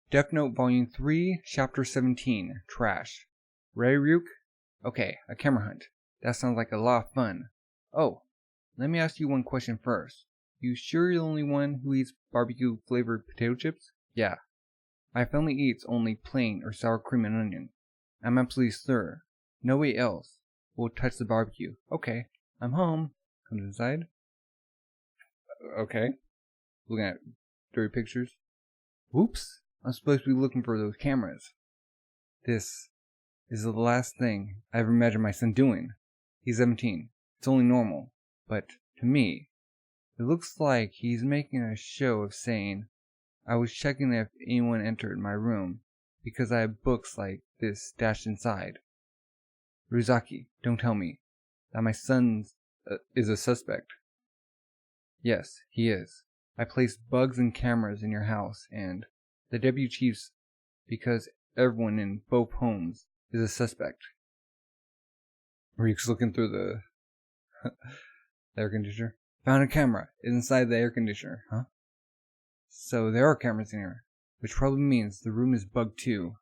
Death Note Volume 3, Chapter 17, Trash. Ready, Ryuk? Okay, a camera hunt. That sounds like a lot of fun. Oh, let me ask you one question first. You sure you're the only one who eats barbecue-flavored potato chips? Yeah. My family eats only plain or sour cream and onion. I'm absolutely sure nobody else will touch the barbecue. Okay, I'm home. Comes inside. Okay. Looking at dirty pictures. Whoops. I'm supposed to be looking for those cameras. This is the last thing I ever imagined my son doing. He's 17. It's only normal. But to me, it looks like he's making a show of saying I was checking if anyone entered my room because I have books like this stashed inside. Ryuzaki, don't tell me that my son is a suspect. Yes, he is. I placed bugs and cameras in your house and the deputy chief's because everyone in both homes is a suspect. Ryuk's looking through the air conditioner. Found a camera. It's inside the air conditioner, huh? So there are cameras in here, which probably means the room is bugged too.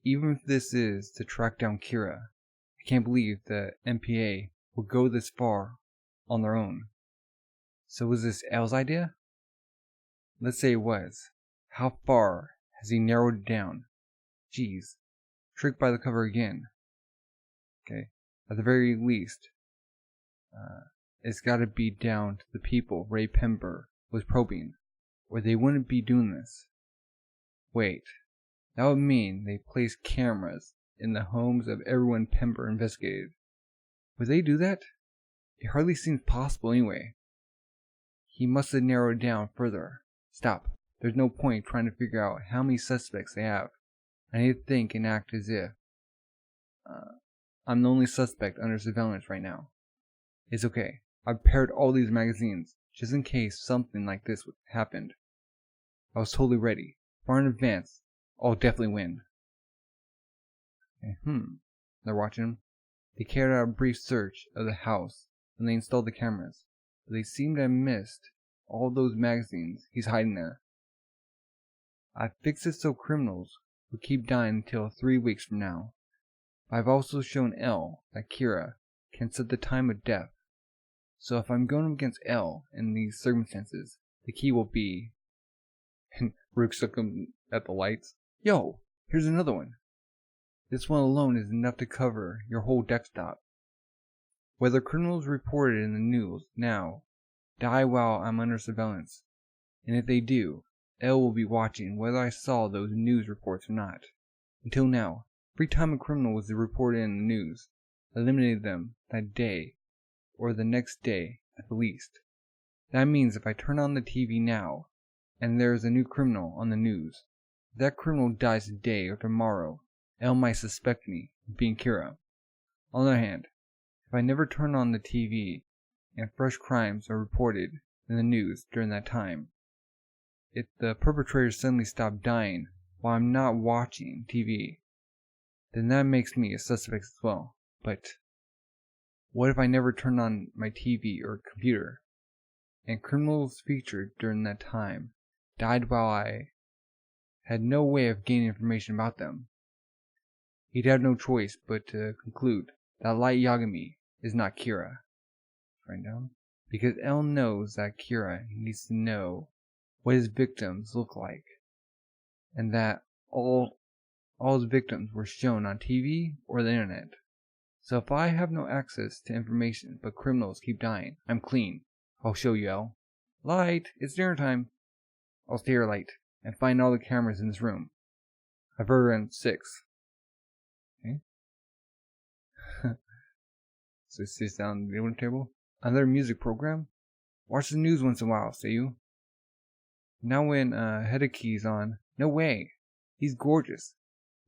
Even if this is to track down Kira, I can't believe the MPA will go this far on their own. So was this L's idea? Let's say it was. How far has he narrowed it down? Geez, tricked by the cover again. Okay, at the very least, it's gotta be down to the people Ray Pember was probing, or they wouldn't be doing this. Wait, that would mean they placed cameras in the homes of everyone Pember investigated. Would they do that? It hardly seems possible anyway. He must have narrowed it down further. Stop. There's no point trying to figure out how many suspects they have. I need to think and act as if I'm the only suspect under surveillance right now. It's okay. I've prepared all these magazines just in case something like this happened. I was totally ready. Far in advance. I'll definitely win. Okay, They're watching him. They carried out a brief search of the house when they installed the cameras, but they seem to have missed all those magazines he's hiding there. I fixed it so criminals will keep dying until 3 weeks from now. I've also shown L that Kira can set the time of death. So if I'm going against L in these circumstances, the key will be... And Rook's looking at the lights. Yo, here's another one. This one alone is enough to cover your whole desktop. Whether criminals reported in the news now die while I'm under surveillance, and if they do, L will be watching whether I saw those news reports or not. Until now, every time a criminal was reported in the news, I eliminated them that day, or the next day at the least. That means if I turn on the TV now, and there is a new criminal on the news, if that criminal dies today or tomorrow, L might suspect me of being Kira. On the other hand, if I never turn on the TV, and fresh crimes are reported in the news during that time, if the perpetrators suddenly stop dying while I'm not watching TV, then that makes me a suspect as well. But what if I never turned on my TV or computer, and criminals featured during that time died while I had no way of gaining information about them? He'd have no choice but to conclude that Light Yagami is not Kira. Right down. Because L knows that Kira needs to know what his victims look like, and that all his victims were shown on TV or the internet. So if I have no access to information but criminals keep dying, I'm clean. I'll show you, L. Light, it's dinner time. I'll stay here, Light, and find all the cameras in this room. I've heard around 6. Okay. So he sits down at the dinner table. Another music program? Watch the news once in a while, Seiyu. Now when Hideki's on, no way. He's gorgeous.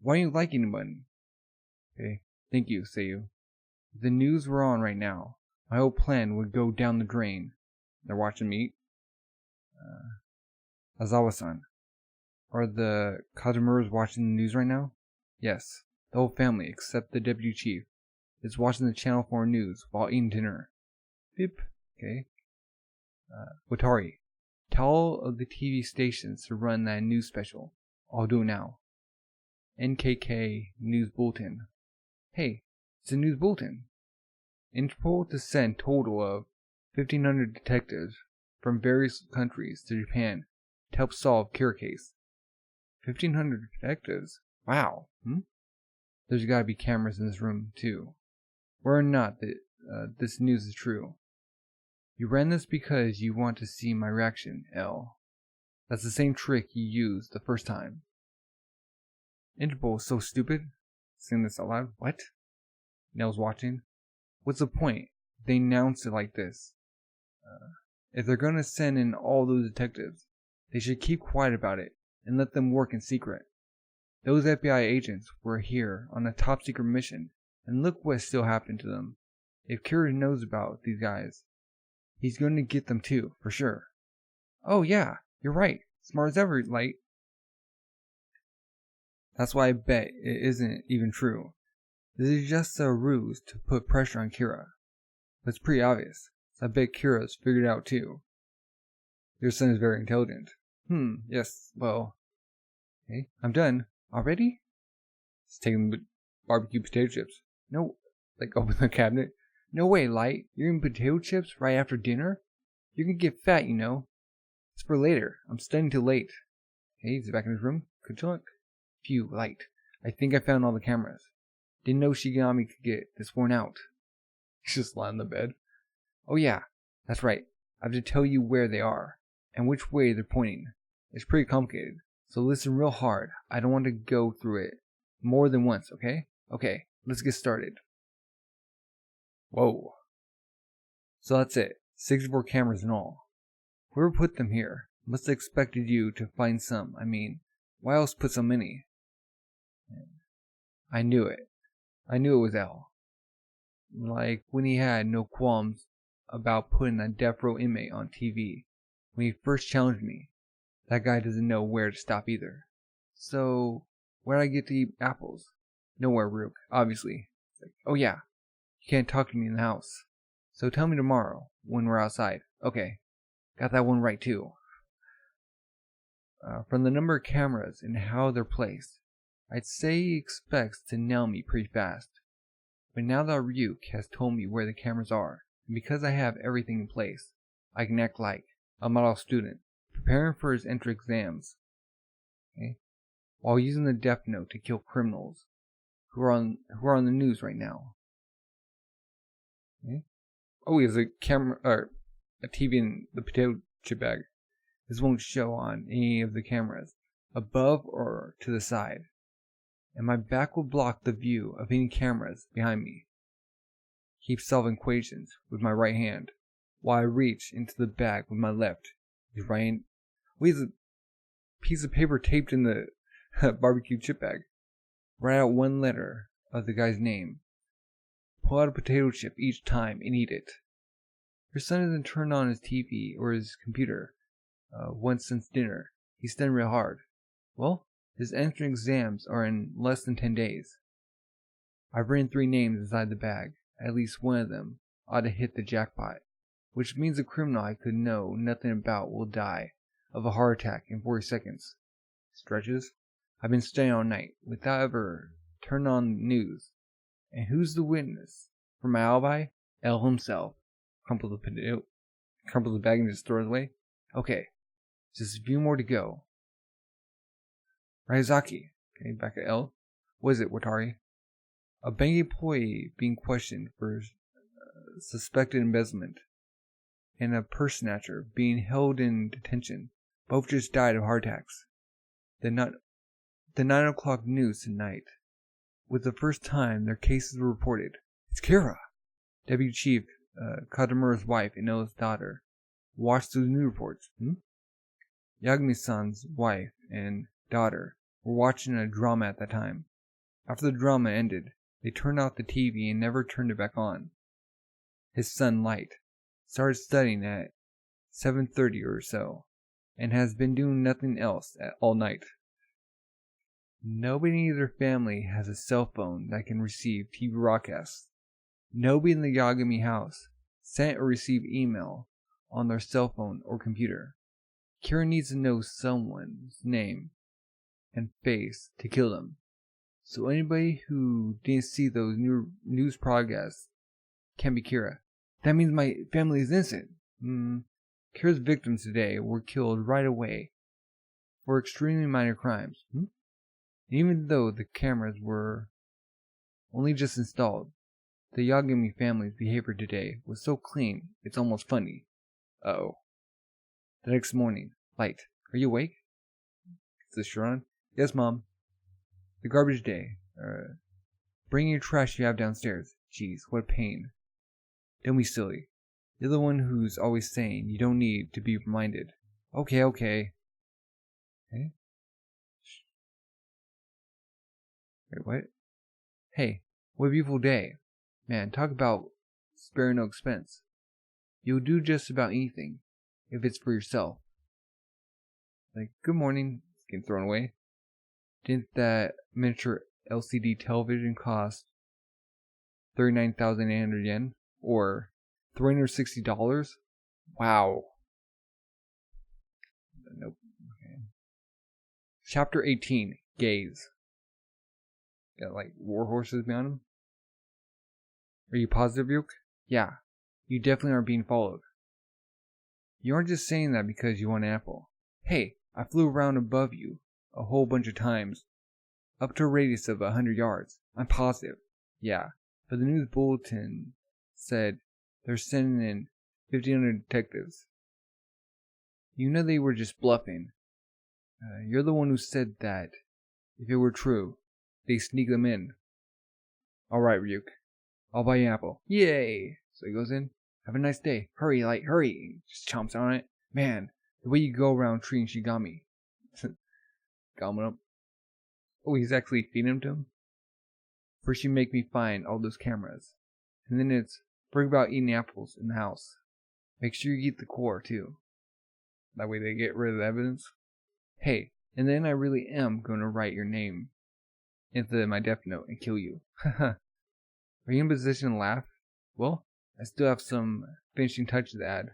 Why don't you like anybody? Okay, thank you, Seiyu. If the news were on right now, my whole plan would go down the drain. They're watching me eat. Azawa-san. Are the Kazumuras watching the news right now? Yes. The whole family, except the deputy chief, is watching the Channel 4 news while eating dinner. Beep. Okay. Watari. Tell all of the TV stations to run that news special. I'll do it now. NKK News Bulletin. Hey, it's a news bulletin. Interpol to send total of 1,500 detectives from various countries to Japan to help solve Kira case. 1,500 detectives? Wow. There's gotta be cameras in this room, too. Whether or not this news is true. You ran this because you want to see my reaction, L. That's the same trick you used the first time. Interpol is so stupid. Saying this out loud. What? Nell's watching. What's the point? They announce it like this. If they're gonna send in all those detectives, they should keep quiet about it and let them work in secret. Those FBI agents were here on a top secret mission, and look what still happened to them. If Kira knows about these guys, he's going to get them too, for sure. Oh yeah, you're right. Smart as ever, Light. That's why I bet it isn't even true. This is just a ruse to put pressure on Kira. But it's pretty obvious, so I bet Kira's figured it out too. Your son is very intelligent. Yes, well. Okay, I'm done. Already? It's taking the barbecue potato chips. No, like open the cabinet. No way, Light. You're eating potato chips right after dinner? You're gonna get fat, you know. It's for later. I'm studying till late. Okay, he's back in his room. Good luck. Phew, Light. I think I found all the cameras. Didn't know Shigami could get this worn out. He's just lying in the bed. Oh yeah, that's right. I have to tell you where they are, and which way they're pointing. It's pretty complicated, so listen real hard. I don't want to go through it more than once, okay? Okay, let's get started. Whoa. So that's it. 64 cameras in all. Whoever put them here must have expected you to find some. I mean, why else put so many? I knew it. I knew it was L. Like when he had no qualms about putting a death row inmate on TV. When he first challenged me, that guy doesn't know where to stop either. So, where'd I get to eat apples? Nowhere, Rook, obviously. Like, oh yeah, you can't talk to me in the house. So tell me tomorrow, when we're outside. Okay, got that one right too. From the number of cameras and how they're placed, I'd say he expects to nail me pretty fast. But now that Ryuk has told me where the cameras are, and because I have everything in place, I can act like a model student, preparing for his entrance exams, okay? While using the death note to kill criminals who are on the news right now. Okay? Oh, he has a camera or a TV in the potato chip bag. This won't show on any of the cameras, above or to the side, and my back will block the view of any cameras behind me. Keep solving equations with my right hand, while I reach into the bag with my left. His right hand. Oh, he has a piece of paper taped in the barbecue chip bag. Write out one letter of the guy's name. Pull out a potato chip each time and eat it. Your son hasn't turned on his TV or his computer once since dinner. He's studying real hard. Well, his entrance exams are in less than 10 days. I've written 3 names inside the bag. At least one of them ought to hit the jackpot, which means a criminal I could know nothing about will die of a heart attack in 40 seconds. Stretches. I've been studying all night without ever turning on the news. And who's the witness? For my alibi? L himself. Crumple the bag and just throw it away. Okay, just a few more to go. Ryazaki. Okay, back at L. What is it, Watari? A bank employee being questioned for suspected embezzlement, and a purse snatcher being held in detention. Both just died of heart attacks. The 9 o'clock news tonight was the first time their cases were reported. It's Kira! Deputy Chief Kadamura's wife and eldest daughter watched those news reports. Yagami-san's wife and daughter were watching a drama at that time. After the drama ended, they turned off the TV and never turned it back on. His son, Light, started studying at 7:30 or so, and has been doing nothing else all night. Nobody in their family has a cell phone that can receive TV broadcasts. Nobody in the Yagami house sent or received email on their cell phone or computer. Kira needs to know someone's name and face to kill them. So anybody who didn't see those news broadcasts can be Kira. That means my family is innocent. Kira's victims today were killed right away for extremely minor crimes. And even though the cameras were only just installed, the Yagami family's behavior today was so clean, it's almost funny. Uh-oh. The next morning, Light, are you awake? Is this Sharon? Yes, Mom. The garbage day. Bring your trash you have downstairs. Jeez, what a pain. Don't be silly. You're the one who's always saying you don't need to be reminded. Okay. Okay? Wait, what? Hey, what a beautiful day. Man, talk about sparing no expense. You'll do just about anything, if it's for yourself. Like, good morning. It's getting thrown away. Didn't that miniature LCD television cost 39,800 yen? Or $360? Wow. Nope. Okay. Chapter 18, Gaze. Got like war horses behind him. Are you positive, Ryuk? Yeah. You definitely aren't being followed. You aren't just saying that because you want an apple. Hey, I flew around above you a whole bunch of times. Up to a radius of 100 yards. I'm positive. Yeah. But the news bulletin said they're sending in 1,500 detectives. You know they were just bluffing. You're the one who said that, if it were true, they sneak them in. Alright, Ryuk. I'll buy you an apple. Yay! So he goes in. Have a nice day. Hurry, Light, hurry! Just chomps on it. Man, the way you go around treating Shigami. Gobbling up. Oh, he's actually feeding him to him? First you make me find all those cameras. And then it's bring about eating apples in the house. Make sure you eat the core, too. That way they get rid of the evidence. Hey, and then I really am going to write your name into my death note and kill you. Are you in position to laugh? Well, I still have some finishing touches to add.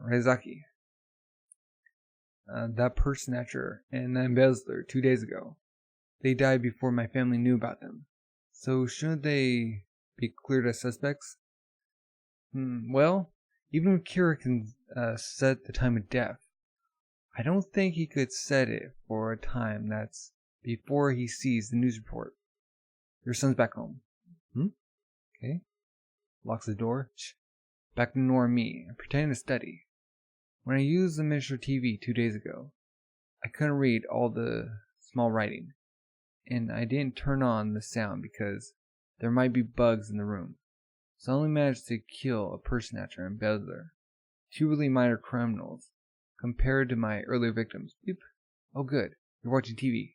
Reizaki. That purse snatcher and that embezzler 2 days ago. They died before my family knew about them. So shouldn't they be cleared as suspects? Well, even if Kira can set the time of death, I don't think he could set it for a time that's before he sees the news report. Your son's back home. Okay. Locks the door. Back to Nora and me, and pretending to study. When I used the miniature TV 2 days ago, I couldn't read all the small writing, and I didn't turn on the sound because there might be bugs in the room. So I only managed to kill a purse snatcher and embezzler, 2 really minor criminals, compared to my earlier victims. Beep. Oh good, you're watching TV.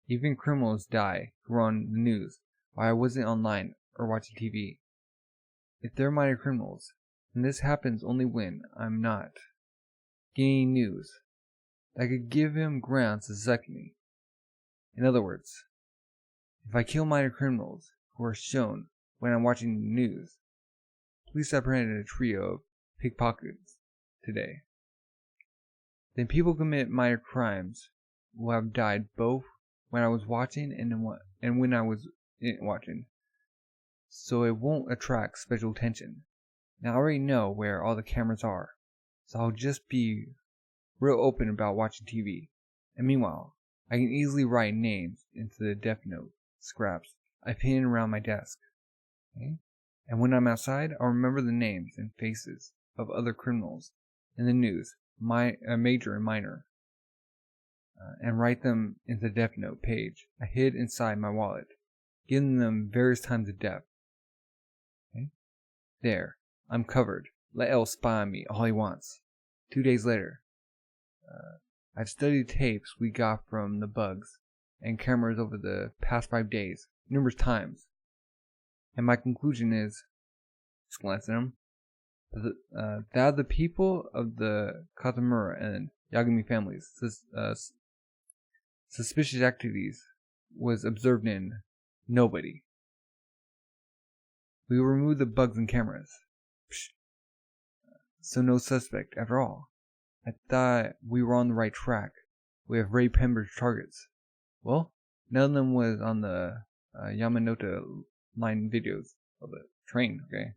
Even criminals die who are on the news while I wasn't online or watching TV. If they're minor criminals, and this happens only when I'm not getting news that could give him grounds to suck me. In other words, if I kill minor criminals who are shown when I'm watching the news, police apprehended a trio of pickpockets today. Then people commit minor crimes will have died both when I was watching and when I was watching, so it won't attract special attention. Now I already know where all the cameras are, so I'll just be real open about watching TV. And meanwhile, I can easily write names into the death note scraps I pin around my desk. Okay? And when I'm outside, I'll remember the names and faces of other criminals in the news, major and minor, and write them into the death note page I hid inside my wallet, giving them various times of death. Okay? There. I'm covered. Let L spy on me all he wants. 2 days later. I've studied tapes we got from the bugs and cameras over the past 5 days, numerous times. And my conclusion is, just glance at him, that the people of the Katamura and Yagami families' suspicious activities was observed in nobody. We will remove the bugs and cameras. So no suspect after all. I thought we were on the right track. We have Ray Pember's targets. Well, none of them was on the Yamanote line videos of the train, okay?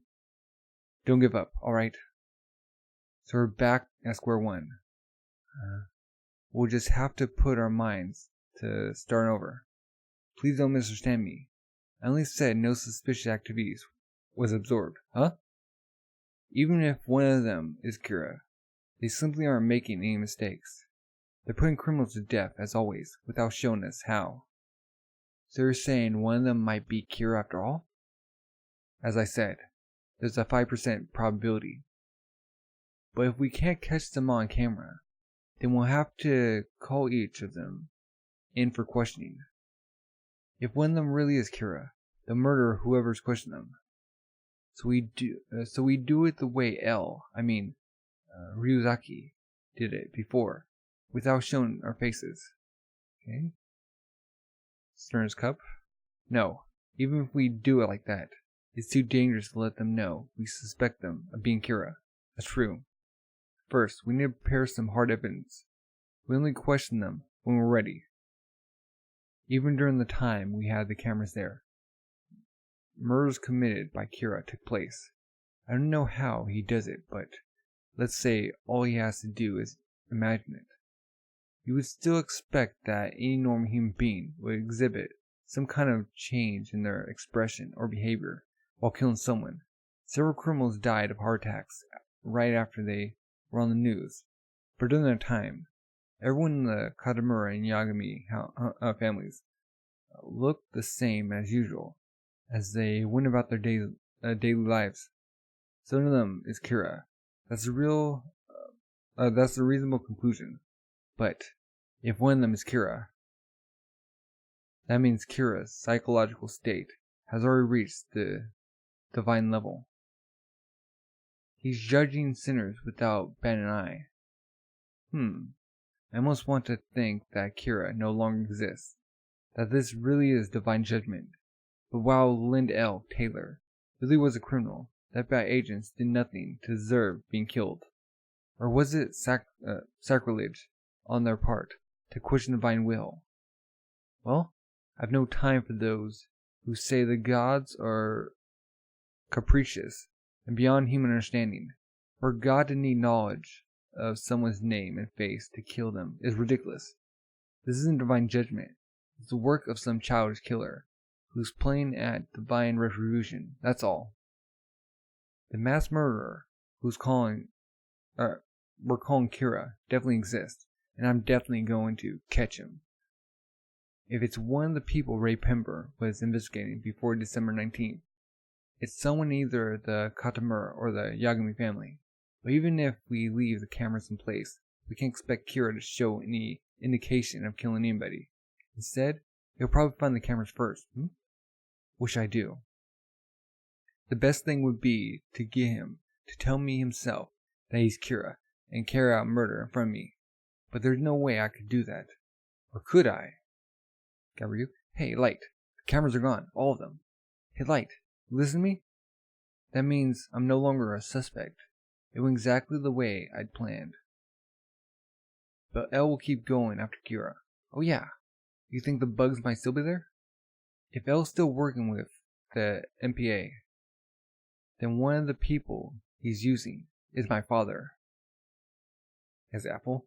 Don't give up, alright? So we're back at square one. We'll just have to put our minds to starting over. Please don't misunderstand me. I only said no suspicious activities was absorbed, huh? Even if one of them is Kira, they simply aren't making any mistakes. They're putting criminals to death, as always, without showing us how. So you're saying one of them might be Kira after all? As I said, there's a 5% probability. But if we can't catch them on camera, then we'll have to call each of them in for questioning. If one of them really is Kira, they'll murder whoever's questioning them. So we do it the way Ryuzaki did it before, without showing our faces. Okay? Stern's cup? No, even if we do it like that, it's too dangerous to let them know we suspect them of being Kira. That's true. First, we need to prepare some hard evidence. We only question them when we're ready. Even during the time we had the cameras there. Murders committed by Kira took place. I don't know how he does it, but let's say all he has to do is imagine it. You would still expect that any normal human being would exhibit some kind of change in their expression or behavior while killing someone. Several criminals died of heart attacks right after they were on the news. But during that time, everyone in the Katamura and Yagami families looked the same as usual as they went about their daily lives. So none of them is Kira. That's a reasonable conclusion. But if one of them is Kira, that means Kira's psychological state has already reached the divine level. He's judging sinners without batting an eye. I almost want to think that Kira no longer exists, that this really is divine judgment. But while Lind L. Taylor really was a criminal, that bad agents did nothing to deserve being killed. Or was it sacrilege on their part to question the divine will? Well, I've no time for those who say the gods are capricious and beyond human understanding. For God to need knowledge of someone's name and face to kill them is ridiculous. This isn't divine judgment. It's the work of some childish killer who's playing at divine retribution, that's all. The mass murderer we're calling Kira definitely exists, and I'm definitely going to catch him. If it's one of the people Ray Pember was investigating before December 19th, it's someone in either the Katamura or the Yagami family. But even if we leave the cameras in place, we can't expect Kira to show any indication of killing anybody. Instead, he'll probably find the cameras first. Wish I do. The best thing would be to get him to tell me himself that he's Kira and carry out murder in front of me. But there's no way I could do that. Or could I? Gabriel? Hey, Light. The cameras are gone. All of them. Hey, Light. You listen to me? That means I'm no longer a suspect. It went exactly the way I'd planned. But L will keep going after Kira. Oh yeah. You think the bugs might still be there? If L's still working with the MPA, then one of the people he's using is my father. As Apple,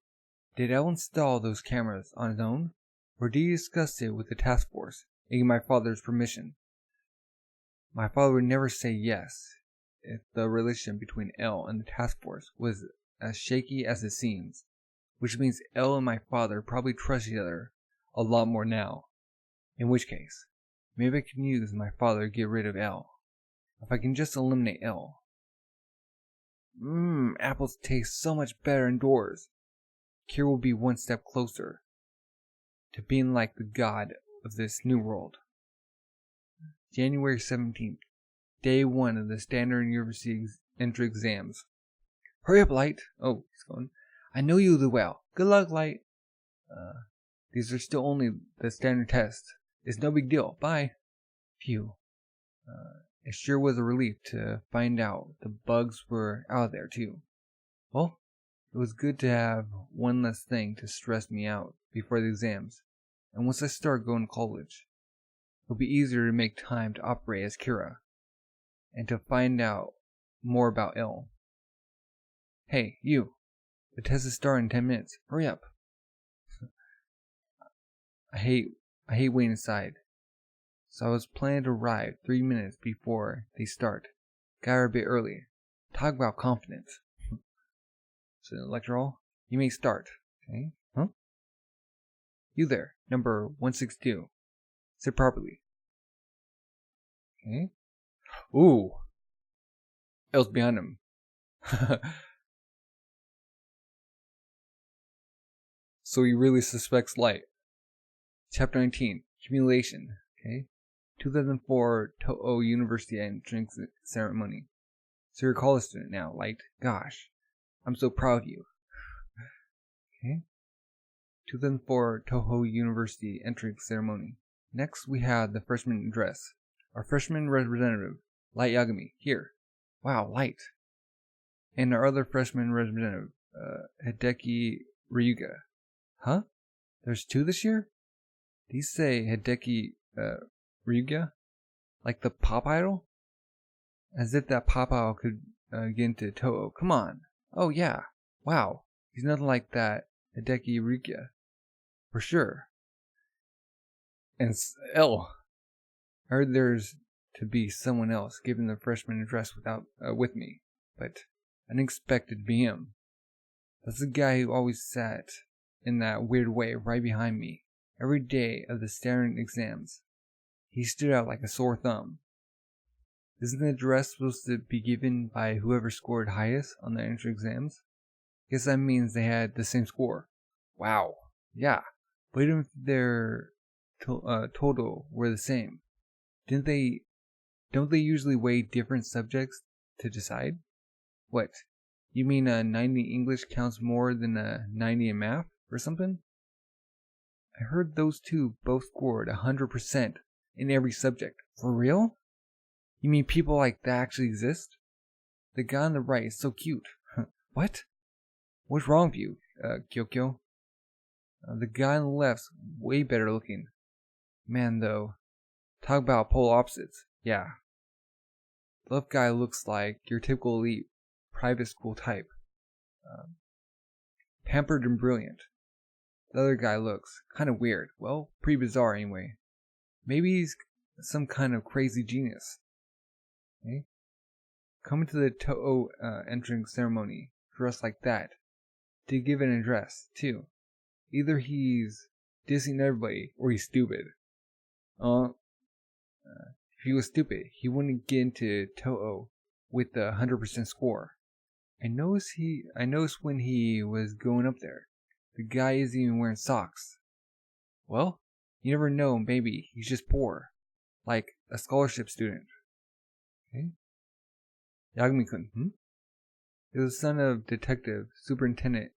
did L install those cameras on his own, or did he discuss it with the task force and get my father's permission? My father would never say yes if the relation between L and the task force was as shaky as it seems, which means L and my father probably trust each other a lot more now. In which case, maybe I can use my father to get rid of L. If I can just eliminate L. Apples taste so much better indoors. Kira will be one step closer to being like the god of this new world. January 17th, day 1 of the standard university entry exams. Hurry up, Light. Oh, he's going. I know you'll do well. Good luck, Light. These are still only the standard tests. It's no big deal. Bye. Phew. It sure was a relief to find out the bugs were out there too. Well, it was good to have one less thing to stress me out before the exams, and once I start going to college, it'll be easier to make time to operate as Kira, and to find out more about Il. Hey, you! The test is starting in 10 minutes. Hurry up! I hate waiting inside. So I was planning to arrive 3 minutes before they start. Got here a bit early. Talk about confidence. So, lecture hall, you may start. Okay? Huh? You there, number 162. Sit properly. Okay? Ooh! Il's behind him. So he really suspects Light. Chapter 19. Humiliation. Okay? 2004 Toho University entrance ceremony. So you're a college student now, Light. Gosh. I'm so proud of you. Okay? 2004 Toho University entrance ceremony. Next we have the freshman address. Our freshman representative, Light Yagami. Here. Wow, Light. And our other freshman representative, Hideki Ryuga. Huh? There's 2 this year? Did you say Hideki Ryuga? Like the pop idol? As if that pop idol could get into Toho. Come on. Oh yeah. Wow. He's nothing like that Hideki Ryuga. For sure. And L. I heard there's to be someone else giving the freshman address with me. But I didn't expect it to be him. That's the guy who always sat in that weird way right behind me every day of the standard exams. He stood out like a sore thumb. Isn't the address supposed to be given by whoever scored highest on the entrance exams? Guess that means they had the same score. Wow. Yeah. But even if their total were the same, don't they usually weigh different subjects to decide? What? You mean a 90 English counts more than a 90 in math or something? I heard those 2 both scored 100% in every subject. For real? You mean people like that actually exist? The guy on the right is so cute. What? What's wrong with you, Kyokyo? The guy on the left's way better looking. Man, though. Talk about polar opposites. Yeah. The left guy looks like your typical elite private school type. Pampered and brilliant. The other guy looks kind of weird. Well, pretty bizarre anyway. Maybe he's some kind of crazy genius. Okay? Coming to the Toho entrance ceremony dressed like that to give an address, too. Either he's dissing everybody or he's stupid. If he was stupid, he wouldn't get into Toho with the 100% score. I noticed when he was going up there, the guy isn't even wearing socks. Well, you never know, maybe he's just poor. Like a scholarship student. Okay? Yagami-kun, He was the son of Detective Superintendent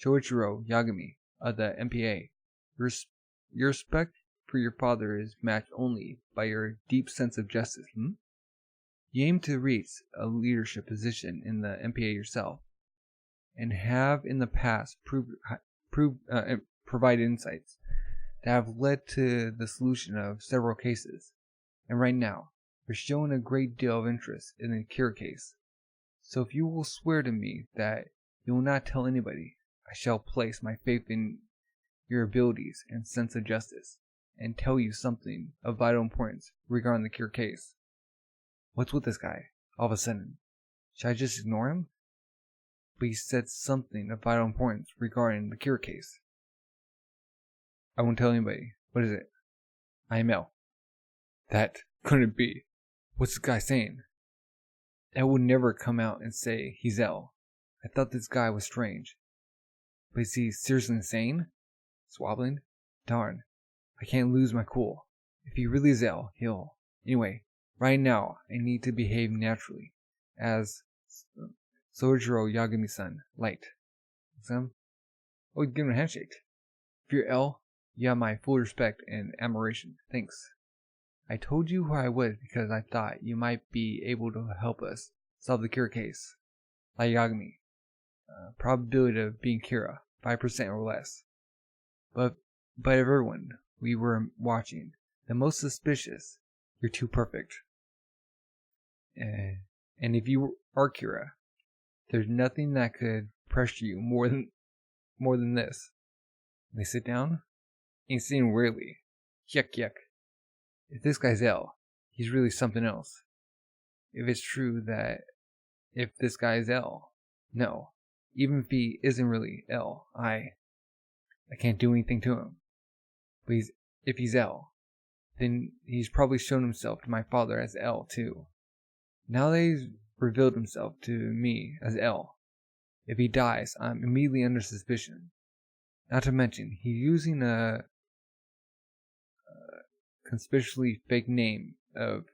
Shoichiro Yagami of the MPA. Your respect for your father is matched only by your deep sense of justice, You aim to reach a leadership position in the MPA yourself, and have in the past provided insights that have led to the solution of several cases. And right now, you're showing a great deal of interest in the Kira case. So if you will swear to me that you will not tell anybody, I shall place my faith in your abilities and sense of justice, and tell you something of vital importance regarding the Kira case. What's with this guy, all of a sudden? Should I just ignore him? But he said something of vital importance regarding the Kira case. I won't tell anybody. What is it? I am L. That couldn't be. What's this guy saying? L would never come out and say he's L. I thought this guy was strange. But is he seriously insane? Swabbling? Darn. I can't lose my cool. If he really is L, he'll... Anyway, right now, I need to behave naturally. As Sojiro Yagami-san, Light. Sam? Oh, give him a handshake. If you're L, you have my full respect and admiration. Thanks. I told you who I was because I thought you might be able to help us solve the Kira case. like Yagami. Probability of being Kira, 5% or less. But everyone we were watching, the most suspicious, you're too perfect. And if you are Kira, there's nothing that could pressure you more than this. They sit down, and sitting weirdly. Yuck yuck. If this guy's L, he's really something else. If it's true that if this guy's L, no. Even if he isn't really L, I can't do anything to him. But if he's L, then he's probably shown himself to my father as L too. Now that he's revealed himself to me as L, if he dies, I'm immediately under suspicion. Not to mention, he's using a conspicuously fake name of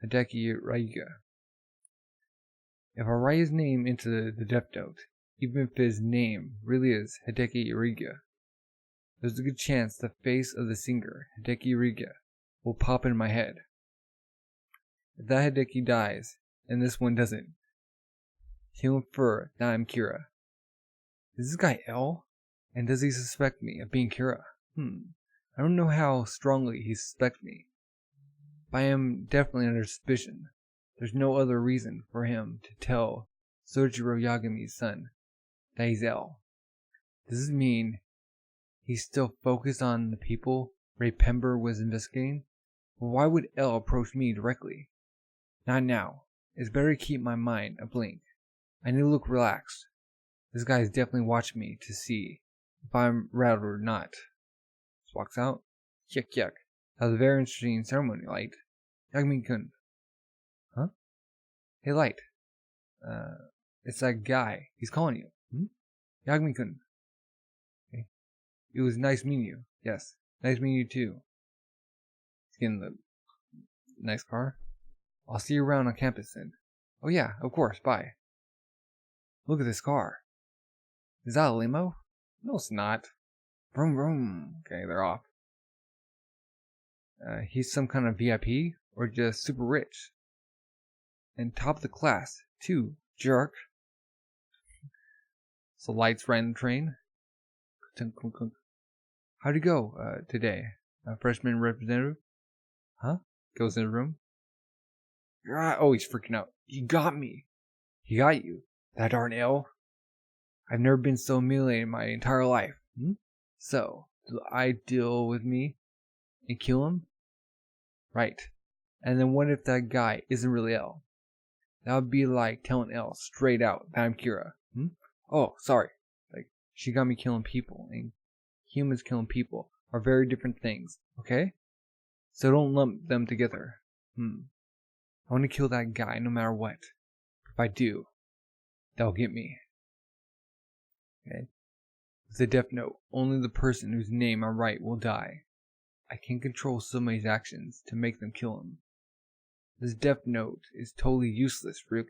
Hideki Raiga. If I write his name into the death note, even if his name really is Hideki Riga, there's a good chance the face of the singer, Hideki Riga, will pop in my head. If that Hideki dies, and this one doesn't, he'll infer that I'm Kira. Is this guy L? And does he suspect me of being Kira? I don't know how strongly he suspects me, but I am definitely under suspicion. There's no other reason for him to tell Sojiro Yagami's son that he's L. Does this mean he's still focused on the people Ray Pember was investigating? Well, why would L approach me directly? Not now. It's better to keep my mind a blink. I need to look relaxed. This guy is definitely watching me to see if I'm rattled or not. Just walks out. Yuck yuck. That was a very interesting ceremony, Light. Yagami-kun. Huh? Hey, Light. It's that guy. He's calling you. Yagami-kun. Okay. It was nice meeting you. Yes. Nice meeting you too. He's getting the nice car. I'll see you around on campus then. Oh yeah, of course. Bye. Look at this car. Is that a limo? No, it's not. Vroom vroom. Okay, they're off. He's some kind of VIP or just super rich. And top of the class, too, jerk. So Lights ran the train. How'd it go today? Freshman representative? Huh? Goes in the room. Oh, he's freaking out. He got me. He got you. That darn L. I've never been so humiliated in my entire life. So, do I deal with me and kill him? Right. And then what if that guy isn't really L? That would be like telling L straight out that I'm Kira. Oh, sorry. Like, she got me killing people, and humans killing people are very different things, okay? So don't lump them together. I want to kill that guy no matter what. If I do, they'll get me. Okay? With the death note, only the person whose name I write will die. I can control somebody's actions to make them kill him. This death note is totally useless, Rook.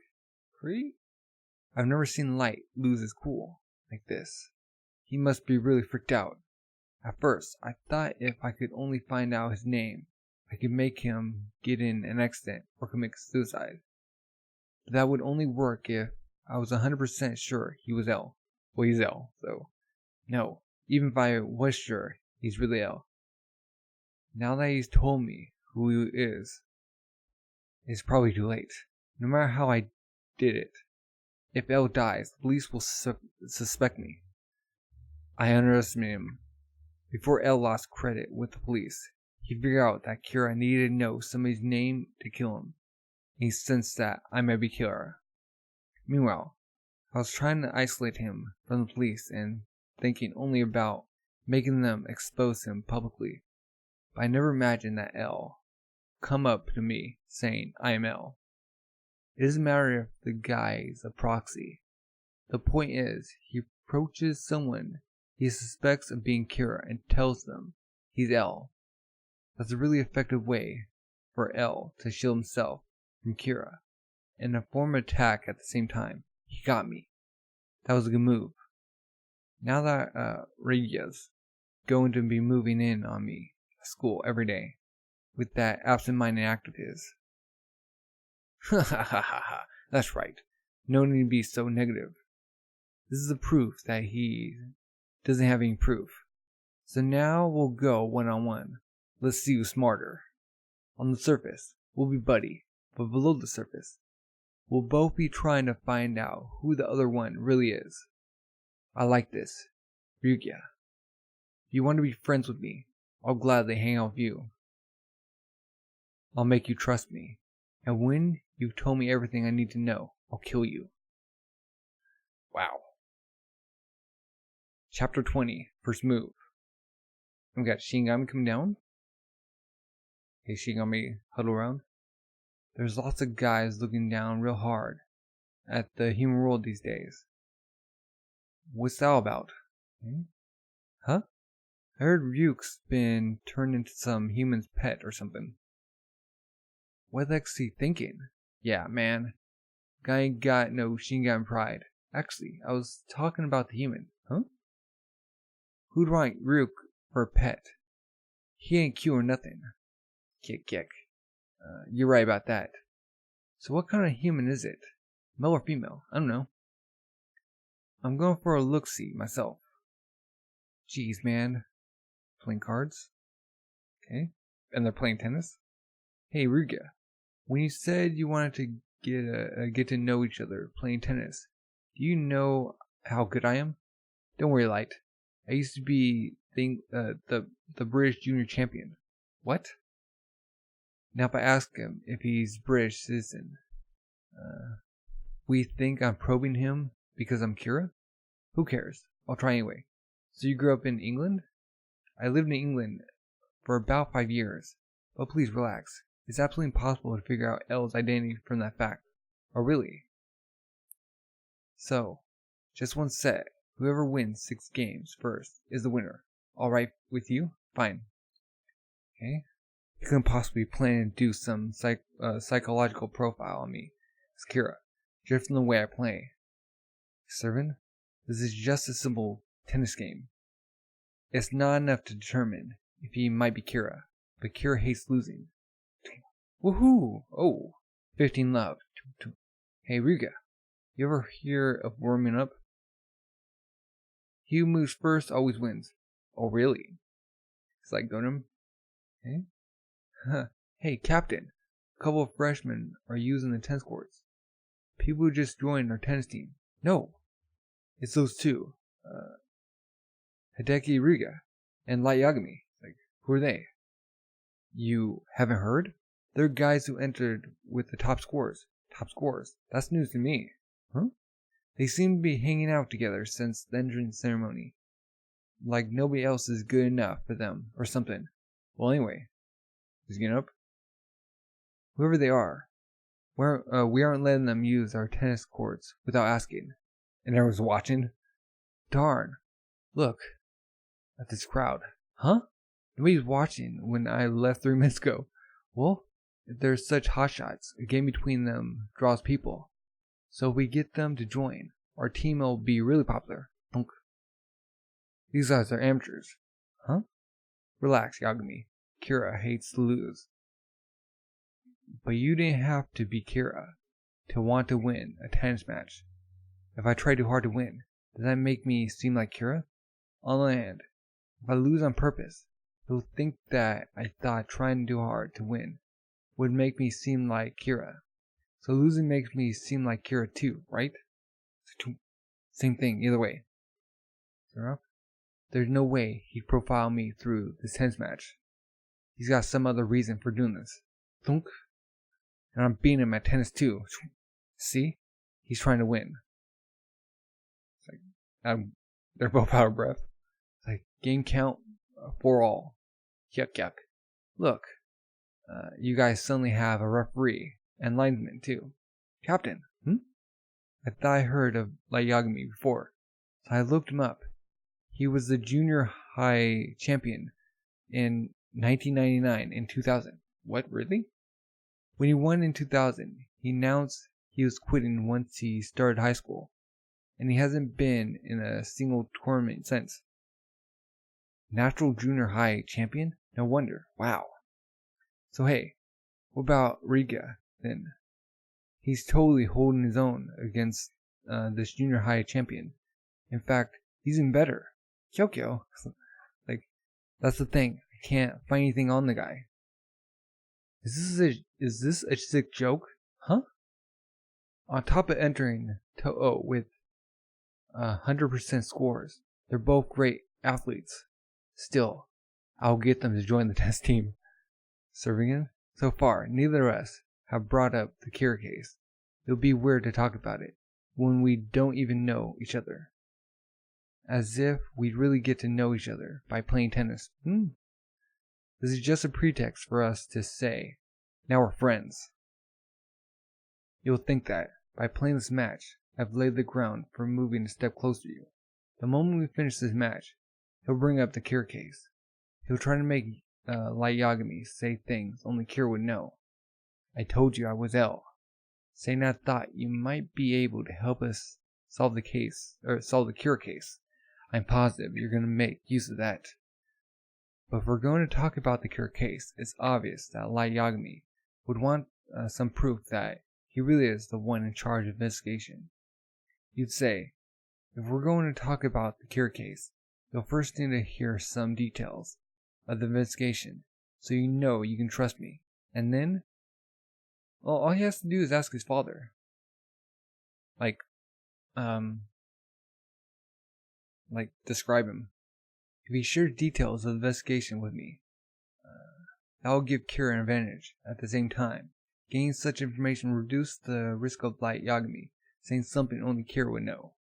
I've never seen Light lose his cool like this. He must be really freaked out. At first, I thought if I could only find out his name, I could make him get in an accident or commit suicide. But that would only work if I was 100% sure he was L. Well, he's L, so no. Even if I was sure he's really L. Now that he's told me who he is, it's probably too late. No matter how I did it, if L dies, the police will suspect me. I underestimated him. Before L lost credit with the police, he figured out that Kira needed to know somebody's name to kill him. He sensed that I might be Kira. Meanwhile, I was trying to isolate him from the police and thinking only about making them expose him publicly. But I never imagined that L come up to me saying I am L. It doesn't matter if the guy's a proxy. The point is, he approaches someone he suspects of being Kira and tells them he's L. That's a really effective way for L to shield himself from Kira and a form of attack at the same time. He got me. That was a good move. Now that Regia's going to be moving in on me at school every day with that absent-minded act of his. Ha ha ha ha ha. That's right. No need to be so negative. This is a proof that he doesn't have any proof. So now we'll go one-on-one. Let's see who's smarter. On the surface, we'll be buddy, but below the surface, we'll both be trying to find out who the other one really is. I like this. Ryuga. If you want to be friends with me, I'll gladly hang out with you. I'll make you trust me. And when you've told me everything I need to know, I'll kill you. Wow. Chapter 20, first move. We got Shinigami coming down. Hey, Shinigami, huddle around. There's lots of guys looking down real hard at the human world these days. What's that all about? Huh? I heard Ryuk's been turned into some human's pet or something. What the heck's he thinking? Yeah, man. Guy ain't got no Shinigami pride. Actually, I was talking about the human. Huh? Who'd want Ryuk for a pet? He ain't cute or nothing. Kick. You're right about that. So what kind of human is it? Male or female? I don't know. I'm going for a look-see myself. Jeez, man. Playing cards? Okay. And they're playing tennis? Hey, Ryuga. When you said you wanted to get to know each other playing tennis, do you know how good I am? Don't worry, Light. I used to be the British junior champion. What? Now if I ask him if he's British citizen, we think I'm probing him because I'm Kira? Who cares? I'll try anyway. So you grew up in England? I lived in England for about 5 years. But please relax. It's absolutely impossible to figure out L's identity from that fact. Oh really? So, just one set. Whoever wins 6 games first is the winner. Alright with you? Fine. Okay. You couldn't possibly plan to do some psychological profile on me. It's Kira. Just from the way I play. Servant, this is just a simple tennis game. It's not enough to determine if he might be Kira, but Kira hates losing. Woohoo! Oh, 15 love. Hey Ryuga, you ever hear of warming up? He who moves first always wins. Oh really? It's like Gunham. Okay. Hey, Captain. A couple of freshmen are using the tennis courts. People who just joined our tennis team. No. It's those two. Hideki Riga and Light Yagami. Like, who are they? You haven't heard? They're guys who entered with the top scores. Top scores? That's news to me. Huh? They seem to be hanging out together since the entrance ceremony. Like nobody else is good enough for them, or something. Well anyway. Who's getting up? Whoever they are, we aren't letting them use our tennis courts without asking. And everyone's watching. Darn. Look at this crowd. Huh? Nobody's watching when I left 3 minutes ago. Well, if there's such hotshots, a game between them draws people. So if we get them to join, our team will be really popular. Thunk. These guys are amateurs. Huh? Relax, Yagami. Kira hates to lose. But you didn't have to be Kira to want to win a tennis match. If I try too hard to win, does that make me seem like Kira? On the other hand, if I lose on purpose, they'll think that I thought trying too hard to win would make me seem like Kira. So losing makes me seem like Kira too, right? Same thing, either way. There's no way he'd profile me through this tennis match. He's got some other reason for doing this. Thunk. And I'm beating him at tennis too. See? He's trying to win. It's like, they're both out of breath. It's like, game count 4-all. Yuck. Look, you guys suddenly have a referee and linesman too. Captain, I thought I heard of Light Yagami before. So I looked him up. He was the junior high champion in 1999 and 2000. What, really? When he won in 2000, he announced he was quitting once he started high school, and he hasn't been in a single tournament since. Natural junior high champion? No wonder. Wow. So hey, what about Riga then? He's totally holding his own against this junior high champion. In fact, he's even better. Kyokyo. Like, that's the thing. I can't find anything on the guy. Is this a sick joke? Huh? On top of entering To'o with 100% scores, they're both great athletes. Still, I'll get them to join the test team. Serving in? So far, neither of us have brought up the Kira case. It'll be weird to talk about it when we don't even know each other. As if we'd really get to know each other by playing tennis. This is just a pretext for us to say, now we're friends. You'll think that, by playing this match, I've laid the ground for moving a step closer to you. The moment we finish this match, he'll bring up the Kira case. He'll try to make Light Yagami say things only Kira would know. I told you I was L. Saying I thought you might be able to help us solve the Kira case. I'm positive you're going to make use of that. But if we're going to talk about the Kira case, it's obvious that Light Yagami would want some proof that he really is the one in charge of investigation. You'd say, if we're going to talk about the Kira case, you'll first need to hear some details of the investigation, so you know you can trust me. And then, well, all he has to do is ask his father. Describe him. If he shares details of the investigation with me, that will give Kira an advantage. At the same time, gaining such information will reduce the risk of Light Yagami saying something only Kira would know.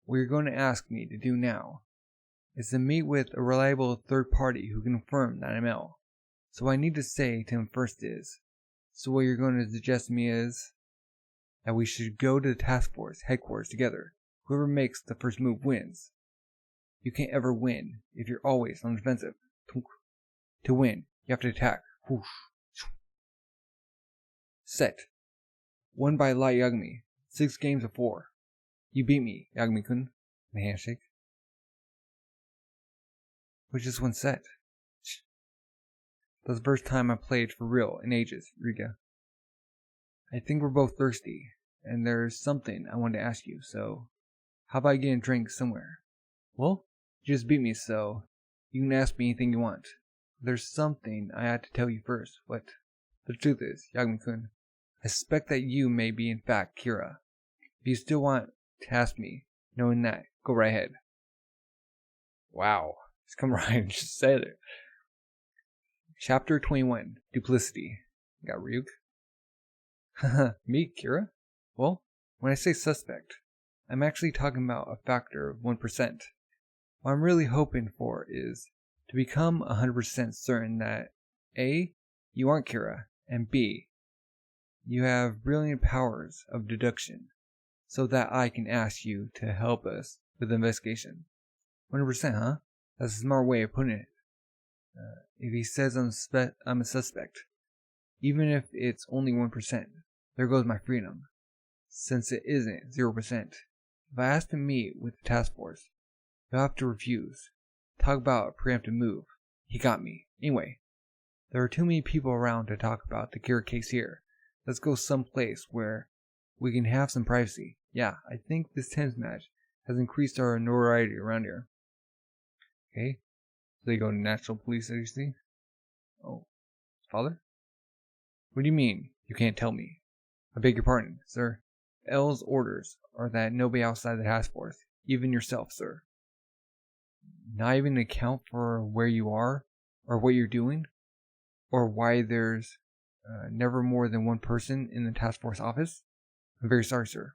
What you're going to ask me to do now is to meet with a reliable third party who can confirm that I'm L. So what I need to say to him first is, so what you're going to suggest to me is that we should go to the task force headquarters together. Whoever makes the first move wins. You can't ever win if you're always on the defensive. To win, you have to attack. Set. Won by Light Yagami. 6 games of 4. You beat me, Yagami-kun. The handshake. We just won set. That's the first time I played for real in ages, Riga. I think we're both thirsty, and there's something I want to ask you, so how about getting a drink somewhere? Well, you just beat me, so you can ask me anything you want. There's something I had to tell you first. What? The truth is, Yagami-kun, I suspect that you may be in fact Kira. If you still want to ask me, knowing that, go right ahead. Wow. Just come right and just say it. Chapter 21, Duplicity. Got Ryuk. Haha, me, Kira? Well, when I say suspect, I'm actually talking about a factor of 1%. What I'm really hoping for is to become 100% certain that A, you aren't Kira, and B, you have brilliant powers of deduction, so that I can ask you to help us with the investigation. 100%, huh? That's a smart way of putting it. If he says I'm a suspect, even if it's only 1%, there goes my freedom, since it isn't 0%. If I ask to meet with the task force, he'll have to refuse. Talk about a preemptive move. He got me. Anyway, there are too many people around to talk about the Kira case here. Let's go someplace where we can have some privacy. Yeah, I think this tennis match has increased our notoriety around here. Okay, so they go to National Police Agency. Oh, father? What do you mean, you can't tell me? I beg your pardon, sir. L's orders are that nobody outside the task force, even yourself, sir. Not even account for where you are, or what you're doing, or why there's never more than one person in the task force office? I'm very sorry, sir.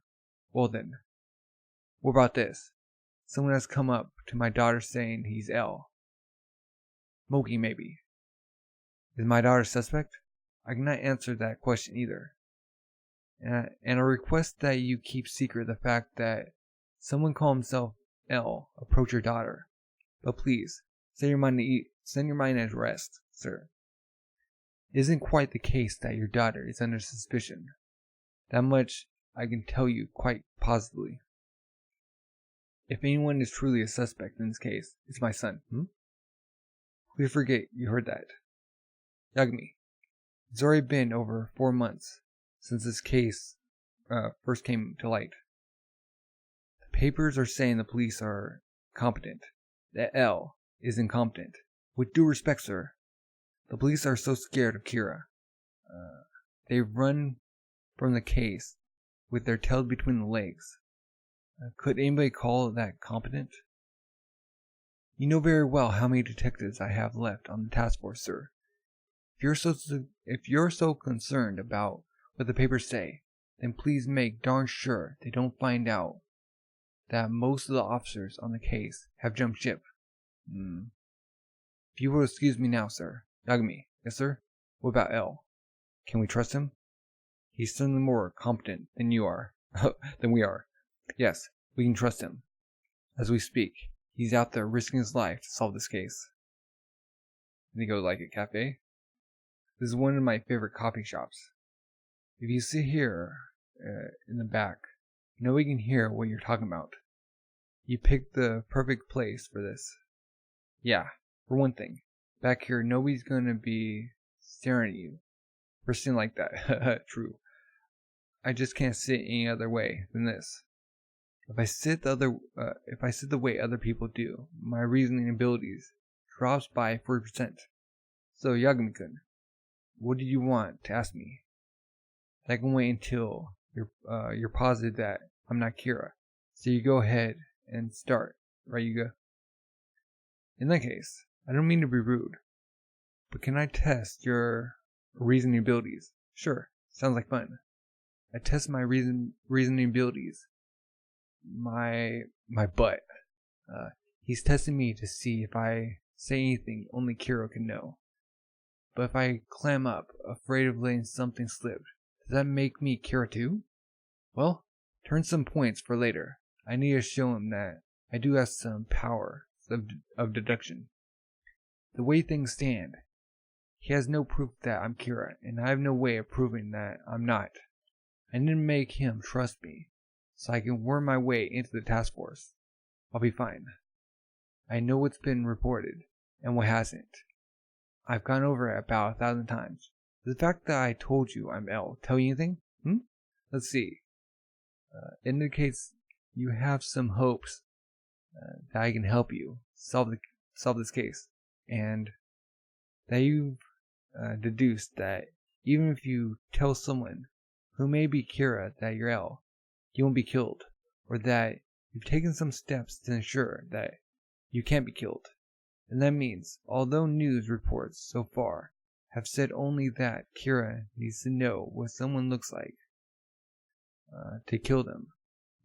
Well then, what about this? Someone has come up to my daughter saying he's L. Moki, maybe. Is my daughter suspect? I cannot answer that question either. And I request that you keep secret the fact that someone called himself L approached your daughter. But please, send your mind at rest, sir. It isn't quite the case that your daughter is under suspicion. That much I can tell you quite positively. If anyone is truly a suspect in this case, it's my son. Please forget you heard that. Yagami, it's already been over 4 months since this case first came to light. The papers are saying the police are competent. That L is incompetent. With due respect, sir, the police are so scared of Kira. They run from the case with their tails between the legs. Could anybody call that competent? You know very well how many detectives I have left on the task force, sir. If you're so concerned about what the papers say, then please make darn sure they don't find out that most of the officers on the case have jumped ship. If you will excuse me now, sir. Yagami. Yes, sir? What about L? Can we trust him? He's certainly more competent than you are. Than we are. Yes, we can trust him. As we speak, he's out there risking his life to solve this case. And he goes like a cafe. This is one of my favorite coffee shops. If you sit here in the back, nobody can hear what you're talking about. You picked the perfect place for this. Yeah, for one thing, back here nobody's gonna be staring at you for sitting like that. True. I just can't sit any other way than this. If I sit the way other people do, my reasoning abilities drops by 40%. So Yagami-kun, what do you want to ask me? I can wait until you're positive that I'm not Kira. So you go ahead and start, right, Yuga? In that case, I don't mean to be rude, but can I test your reasoning abilities? Sure, sounds like fun. I test my reasoning abilities. My butt. He's testing me to see if I say anything only Kira can know. But if I clam up, afraid of letting something slip, does that make me Kira too? Well, turn some points for later. I need to show him that I do have some power of deduction. The way things stand, he has no proof that I'm Kira, and I have no way of proving that I'm not. I need to make him trust me, so I can worm my way into the task force. I'll be fine. I know what's been reported, and what hasn't. I've gone over it about 1,000 times. Does the fact that I told you I'm L tell you anything? Let's see. Indicates you have some hopes that I can help you solve this case, and that you've deduced that even if you tell someone who may be Kira that you're L, you won't be killed, or that you've taken some steps to ensure that you can't be killed. And that means, although news reports so far have said only that Kira needs to know what someone looks like to kill them,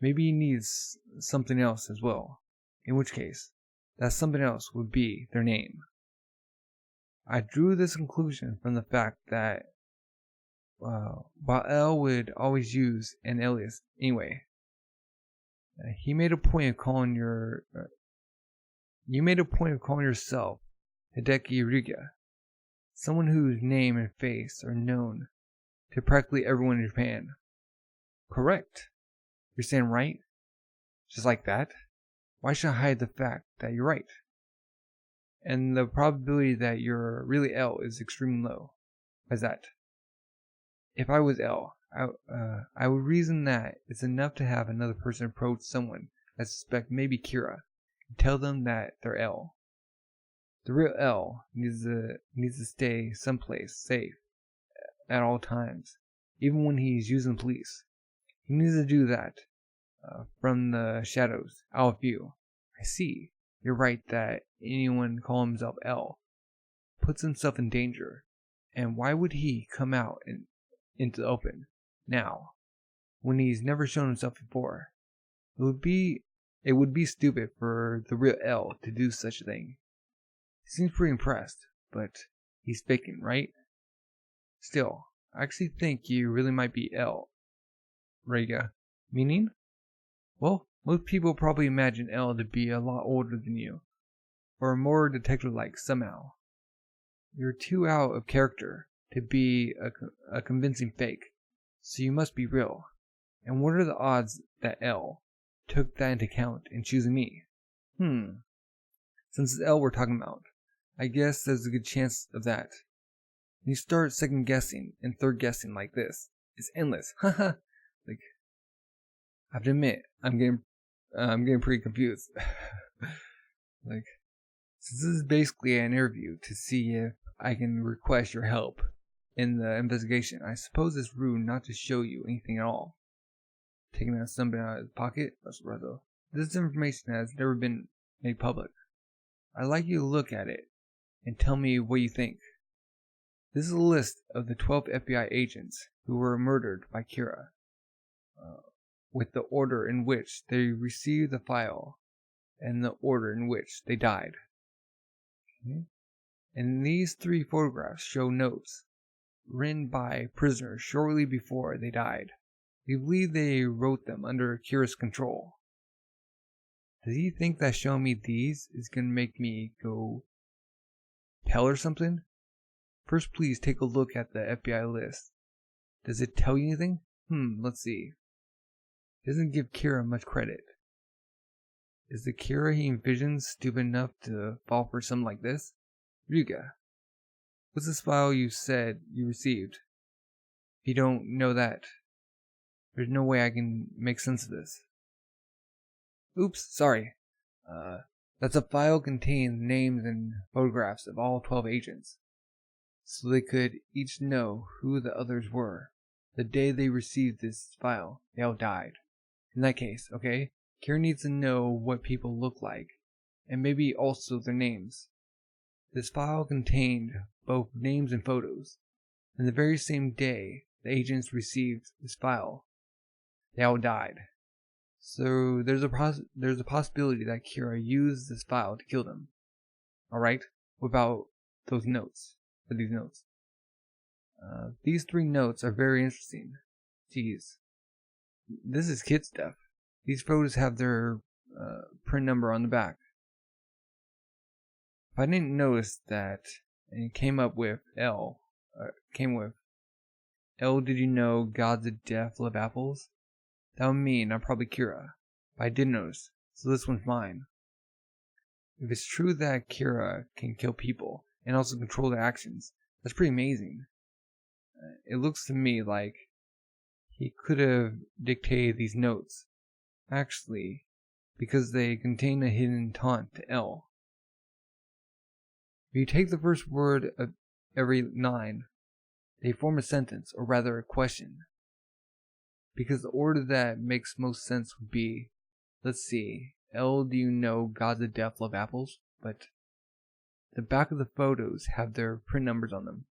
maybe he needs something else as well, in which case, that something else would be their name. I drew this conclusion from the fact that while L would always use an alias anyway, you made a point of calling yourself Hideki Ryuga, someone whose name and face are known to practically everyone in Japan. Correct. You're saying right? Just like that? Why should I hide the fact that you're right? And the probability that you're really L is extremely low. Why is that? If I was L, I would reason that it's enough to have another person approach someone I suspect maybe Kira and tell them that they're L. The real L needs to stay someplace safe at all times, even when he's using police. He needs to do that from the shadows, out of view. I see. You're right that anyone calling himself L puts himself in danger. And why would he come out into the open now, when he's never shown himself before? It would be stupid for the real L to do such a thing. He seems pretty impressed, but he's faking, right? Still, I actually think you really might be L. Rega. Meaning? Well, most people probably imagine L to be a lot older than you, or more detective-like somehow. You're too out of character to be a convincing fake, so you must be real. And what are the odds that L took that into account in choosing me? Since it's L we're talking about, I guess there's a good chance of that. When you start second guessing and third guessing like this, it's endless. Haha. Like, I have to admit, I'm getting pretty confused. Like, since this is basically an interview to see if I can request your help in the investigation, I suppose it's rude not to show you anything at all. Taking out something out of his pocket? That's right though. This information has never been made public. I'd like you to look at it and tell me what you think. This is a list of the 12 FBI agents who were murdered by Kira, with the order in which they received the file and the order in which they died. Okay. And these 3 photographs show notes written by prisoners shortly before they died. We believe they wrote them under Kira's control. Does he think that showing me these is going to make me go pale or something? First, please take a look at the FBI list. Does it tell you anything? Let's see. It doesn't give Kira much credit. Is the Kira he envisions stupid enough to fall for something like this? Ryuga, what's this file you said you received? If you don't know that, there's no way I can make sense of this. Oops, sorry. That's a file containing names and photographs of all 12 agents, so they could each know who the others were. The day they received this file, they all died. In that case, okay, Kira needs to know what people look like, and maybe also their names. This file contained both names and photos, and the very same day the agents received this file, they all died. So there's a possibility that Kira used this file to kill them. Alright, what about those notes? These notes. These 3 notes are very interesting. Jeez. This is kid stuff. These photos have their print number on the back. If I didn't notice that, and it came up with L, did you know gods of death love apples? That would mean I'm probably Kira. But I did notice, so this one's mine. If it's true that Kira can kill people and also control their actions, that's pretty amazing. It looks to me like he could have dictated these notes, actually, because they contain a hidden taunt to L. If you take the first word of every line, they form a sentence, or rather a question. Because the order that makes most sense would be, let's see, L, do you know gods of death love apples? But the back of the photos have their print numbers on them.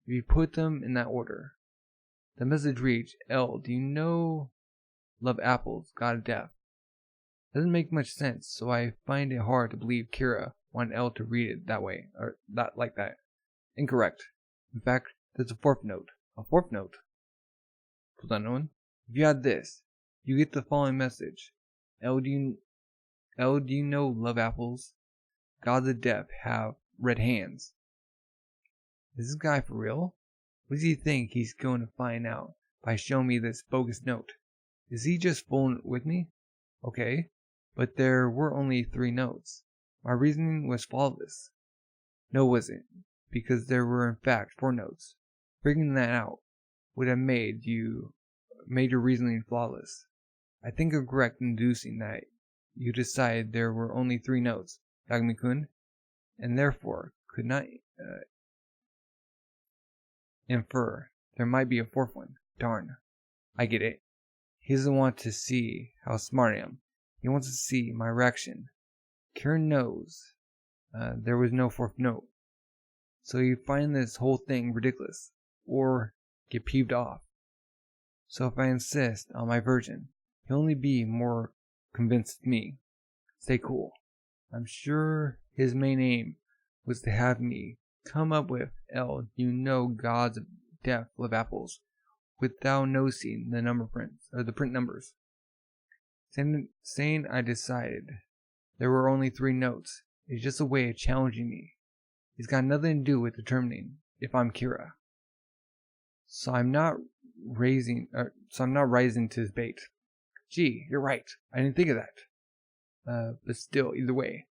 If you put them in that order, the message reads, L, do you know love apples, god of death? Doesn't make much sense, so I find it hard to believe Kira wanted L to read it that way, or not like that. Incorrect. In fact, there's a 4th note. A 4th note? Hold on, one. If you add this, you get the following message. L, do you know love apples? Gods of death have red hands. Is this guy for real? What does he think he's going to find out by showing me this bogus note? Is he just fooling with me? Okay, but there were only 3 notes. My reasoning was flawless. No, it wasn't, because there were in fact 4 notes. Figuring that out would have made your reasoning flawless. I think you're correct in deducing that you decided there were only 3 notes, Yagami-kun, and therefore could not infer there might be a 4th one. Darn. I get it. He doesn't want to see how smart I am. He wants to see my reaction. Kira knows there was no 4th note. So you find this whole thing ridiculous, or get peeved off. So if I insist on my version, he'll only be more convinced of me. Stay cool. I'm sure his main aim was to have me come up with L, you know gods of death love apples, without noticing the number prints, or the print numbers. Saying I decided there were only 3 notes is just a way of challenging me. It's got nothing to do with determining if I'm Kira. So I'm not rising to his bait. Gee, you're right. I didn't think of that. But still, either way,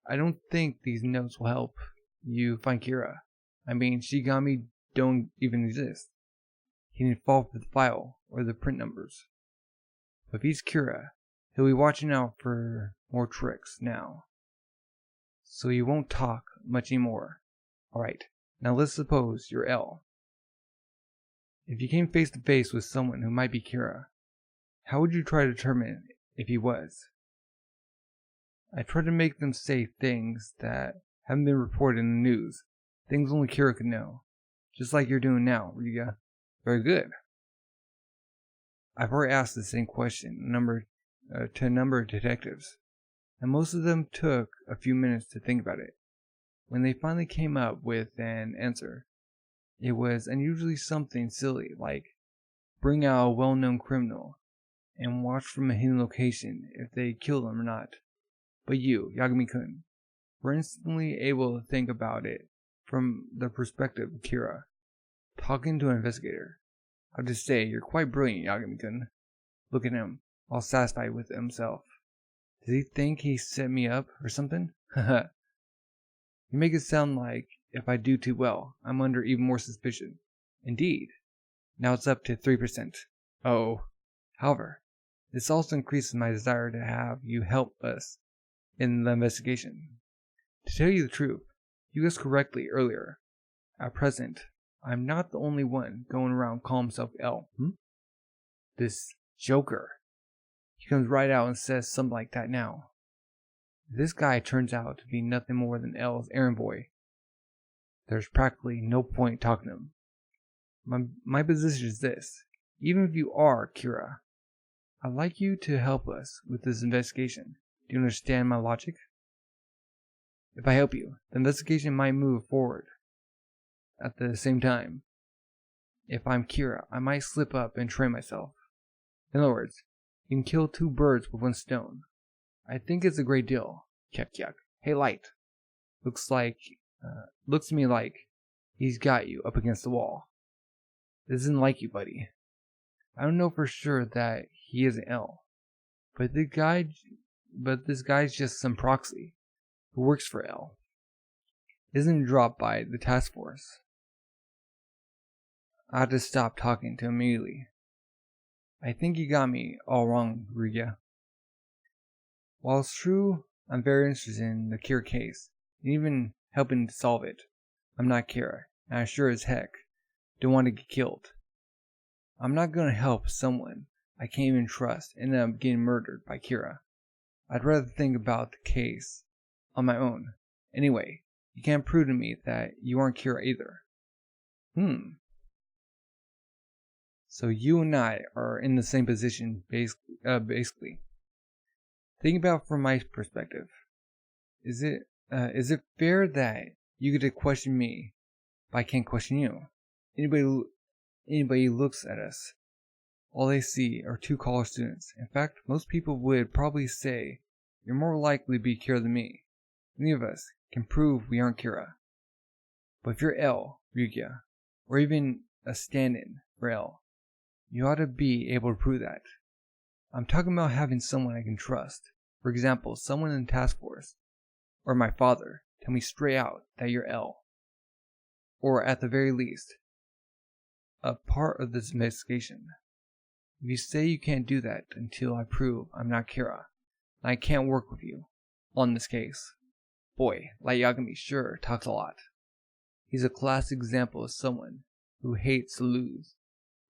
I don't think these notes will help you find Kira. I mean, Shigami don't even exist. He didn't fall for the file or the print numbers. But if he's Kira, he'll be watching out for more tricks now. So he won't talk much anymore. Alright, now let's suppose you're L. If you came face to face with someone who might be Kira, how would you try to determine if he was? I try to make them say things that haven't been reported in the news, things only Kira could know, just like you're doing now, Riga. Very good. I've already asked the same question to a number of detectives, and most of them took a few minutes to think about it. When they finally came up with an answer, it was unusually something silly like bring out a well-known criminal and watch from a hidden location if they kill him or not. But you, Yagami-kun, were instantly able to think about it from the perspective of Kira, talking to an investigator. I'll just say, you're quite brilliant, Yagami-kun. Look at him, all satisfied with himself. Does he think he set me up or something? Haha. You make it sound like if I do too well, I'm under even more suspicion. Indeed. Now it's up to 3%. Oh. However, this also increases my desire to have you help us in the investigation. To tell you the truth, you guessed correctly earlier. At present, I'm not the only one going around calling himself L. This Joker. He comes right out and says something like that now. This guy turns out to be nothing more than L's errand boy. There's practically no point talking to him. My position is this. Even if you are Kira, I'd like you to help us with this investigation. Do you understand my logic? If I help you, the investigation might move forward. At the same time, if I'm Kira, I might slip up and train myself. In other words, you can kill two birds with one stone. I think it's a great deal. Yuck yuck. Hey Light. Looks to me like he's got you up against the wall. This isn't like you, buddy. I don't know for sure that he is an L, but this guy's just some proxy who works for L. Isn't dropped by the task force. I had to stop talking to him immediately. I think you got me all wrong, Riga. While it's true, I'm very interested in the Kira case, and even helping to solve it. I'm not Kira, and I sure as heck don't want to get killed. I'm not going to help someone I can't even trust end up getting murdered by Kira. I'd rather think about the case on my own. Anyway, you can't prove to me that you aren't Kira either. So you and I are in the same position, basically. Think about from my perspective. Is it fair that you get to question me, but I can't question you? Anybody who looks at us, all they see are two college students. In fact, most people would probably say you're more likely to be Kira than me. Any of us can prove we aren't Kira. But if you're L, Ryuga, or even a stand-in for L, you ought to be able to prove that. I'm talking about having someone I can trust. For example, someone in the task force, or my father, tell me straight out that you're L. Or at the very least, a part of this investigation. If you say you can't do that until I prove I'm not Kira, then I can't work with you on this case. Boy, Light Yagami sure talks a lot. He's a classic example of someone who hates to lose.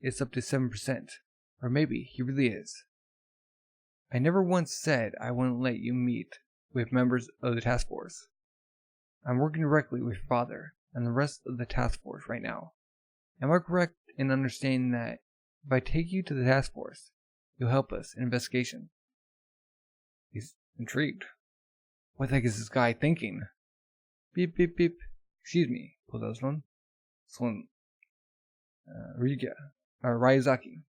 It's up to 7%, or maybe he really is. I never once said I wouldn't let you meet with members of the task force. I'm working directly with your father and the rest of the task force right now. Am I correct in understanding that if I take you to the task force, you'll help us in investigation? He's intrigued. What the heck is this guy thinking? Beep beep beep. Excuse me, Podosron. Son. Ryuzaki.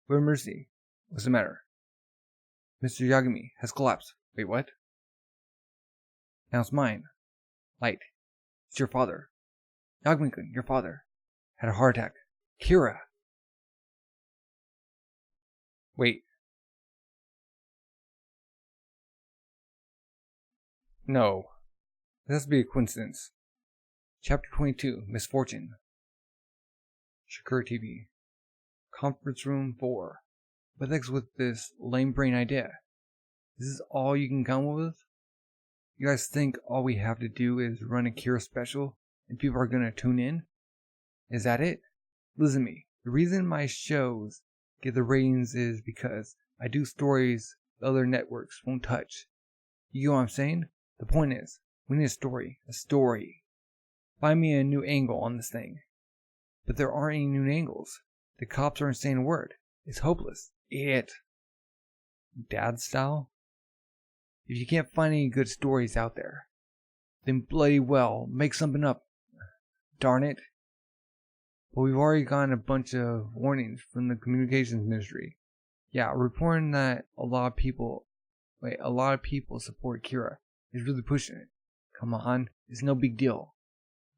With mercy. What's the matter? Mr. Yagami has collapsed. Wait, what? Now it's mine. Light. It's your father. Yagami-kun, your father, had a heart attack. Kira! Wait. No. This has to be a coincidence. Chapter 22, Misfortune. Shakura TV. Conference Room 4. But that's with this lame brain idea. This is all you can come up with? You guys think all we have to do is run a Kira special and people are gonna tune in? Is that it? Listen to me. The reason my shows get the ratings is because I do stories the other networks won't touch. You get what I'm saying? The point is, we need a story. A story. Find me a new angle on this thing. But there aren't any new angles. The cops aren't saying a word. It's hopeless. Dad style? If you can't find any good stories out there, then bloody well, make something up. Darn it. But we've already gotten a bunch of warnings from the communications ministry. Yeah, reporting that a lot of people support Kira is really pushing it. Come on, it's no big deal.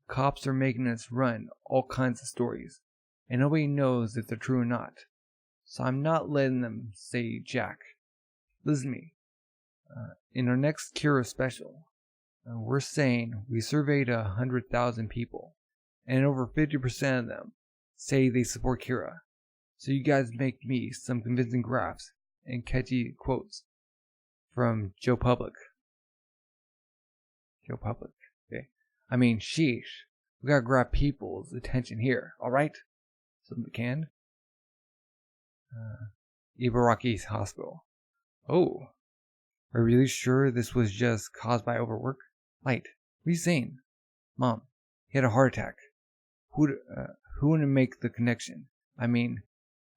Cops are making us run all kinds of stories, and nobody knows if they're true or not. So I'm not letting them say jack. Listen to me. In our next Kira special, we're saying we surveyed 100,000 people, and over 50% of them say they support Kira. So you guys make me some convincing graphs and catchy quotes from Joe Public. Okay. I mean, sheesh. We gotta grab people's attention here, alright? So we can. Ibaraki's hospital. Oh. Are you really sure this was just caused by overwork? Light, what are you saying? Mom, he had a heart attack. Who wouldn't make the connection? I mean,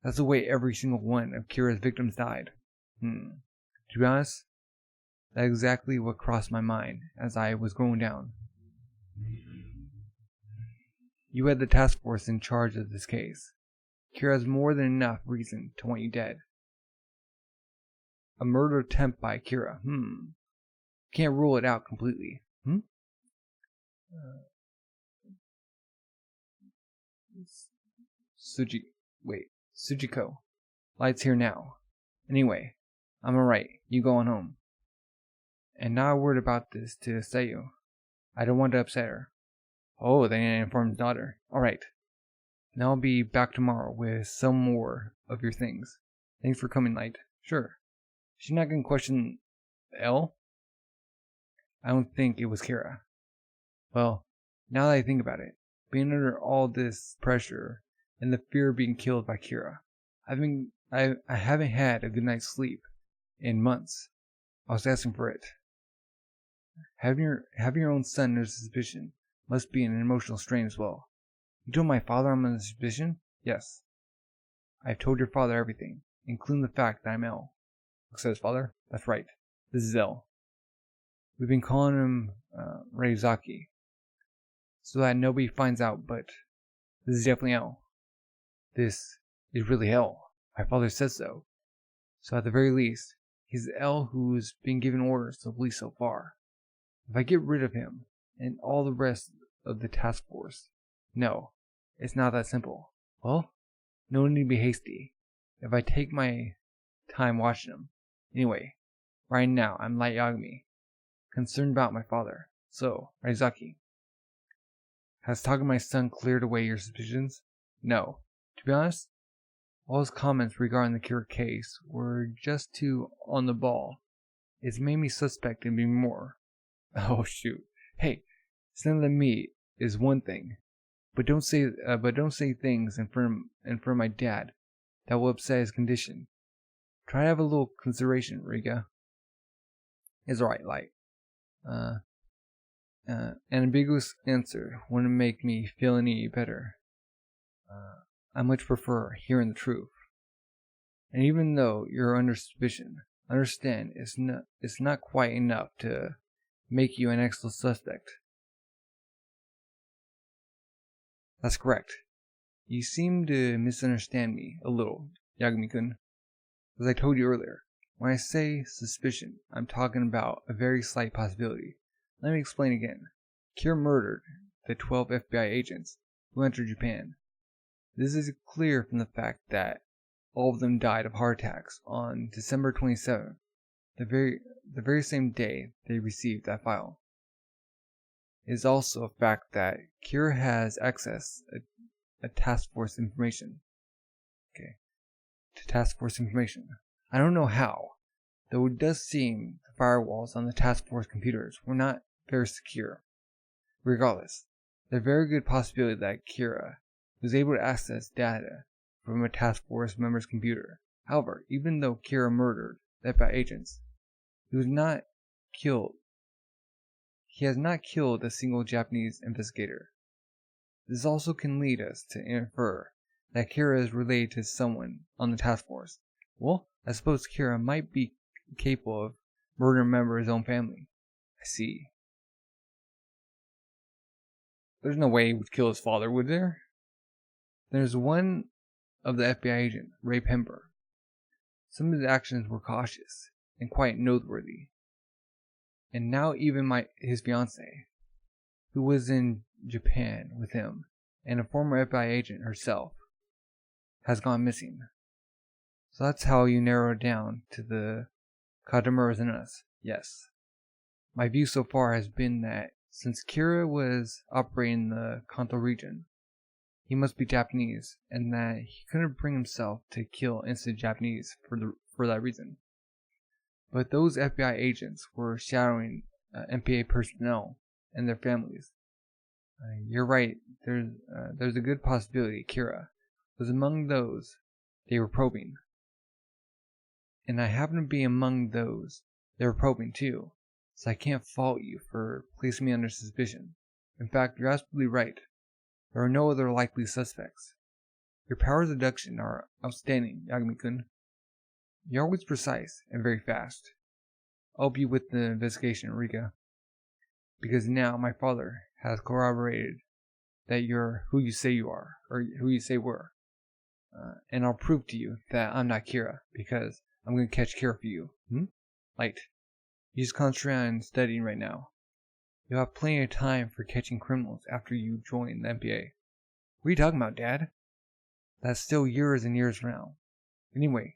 that's the way every single one of Kira's victims died. To be honest, that's exactly what crossed my mind as I was going down. You had the task force in charge of this case. Kira has more than enough reason to want you dead. A murder attempt by Kira. Can't rule it out completely. Sujiko. Light's here now. Anyway, I'm alright. You going home. And not a word about this to Seiyu. I don't want to upset her. Oh, they didn't inform his daughter. Alright. Now I'll be back tomorrow with some more of your things. Thanks for coming, Light. Sure. She's not gonna question L? I don't think it was Kira. Well, now that I think about it, being under all this pressure and the fear of being killed by Kira, I haven't had a good night's sleep in months. I was asking for it. Having your own son under suspicion must be an emotional strain as well. You told my father I'm under suspicion? Yes. I've told your father everything, including the fact that I'm L. Looks at his father. That's right. This is L. We've been calling him Reizaki, so that nobody finds out, but this is definitely L. This is really L. My father says so. So at the very least, he's L who's been given orders to the police so far. If I get rid of him and all the rest of the task force, no, it's not that simple. Well, no need to be hasty. If I take my time watching him. Anyway, right now I'm Light Yagami, concerned about my father. So, Reizaki, has talking to my son cleared away your suspicions? No. To be honest, all his comments regarding the Kira case were just too on the ball. It's made me suspect him even more. Oh shoot. Hey, sending them me is one thing, but don't say things in front of my dad that will upset his condition. Try to have a little consideration, Riga. It's alright, Light. An ambiguous answer wouldn't make me feel any better. I much prefer hearing the truth. And even though you're under suspicion, understand it's not quite enough to make you an excellent suspect. That's correct. You seem to misunderstand me a little, Yagami-kun. As I told you earlier, when I say suspicion, I'm talking about a very slight possibility. Let me explain again. Kira murdered the 12 FBI agents who entered Japan. This is clear from the fact that all of them died of heart attacks on December 27th, the very same day they received that file. It is also a fact that Kira has access to task force information. Okay. to task force information. I don't know how, though it does seem the firewalls on the task force computers were not very secure. Regardless, there's a very good possibility that Kira was able to access data from a task force member's computer. However, even though Kira murdered the FBI agents, he has not killed a single Japanese investigator. This also can lead us to infer that Kira is related to someone on the task force. Well, I suppose Kira might be capable of murdering a member of his own family. I see. There's no way he would kill his father, would there? There's one of the FBI agent, Ray Pember. Some of his actions were cautious and quite noteworthy. And now even his fiancée, who was in Japan with him, and a former FBI agent herself, has gone missing. So that's how you narrow it down to the Katamuras and us. Yes. My view so far has been that since Kira was operating in the Kanto region, he must be Japanese, and that he couldn't bring himself to kill innocent Japanese for that reason. But those FBI agents were shadowing MPA personnel and their families. You're right, there's a good possibility Kira was among those they were probing. And I happen to be among those they were probing too, so I can't fault you for placing me under suspicion. In fact, you're absolutely right. There are no other likely suspects. Your powers of deduction are outstanding, Yagami-kun. You're always precise and very fast. I'll help you with the investigation, Rika. Because now my father has corroborated that you're who you say you are, or who you say were. And I'll prove to you that I'm not Kira, because I'm going to catch Kira for you. Light. You just concentrate on studying right now. You'll have plenty of time for catching criminals after you join the MPA. What are you talking about, Dad? That's still years and years from now. Anyway,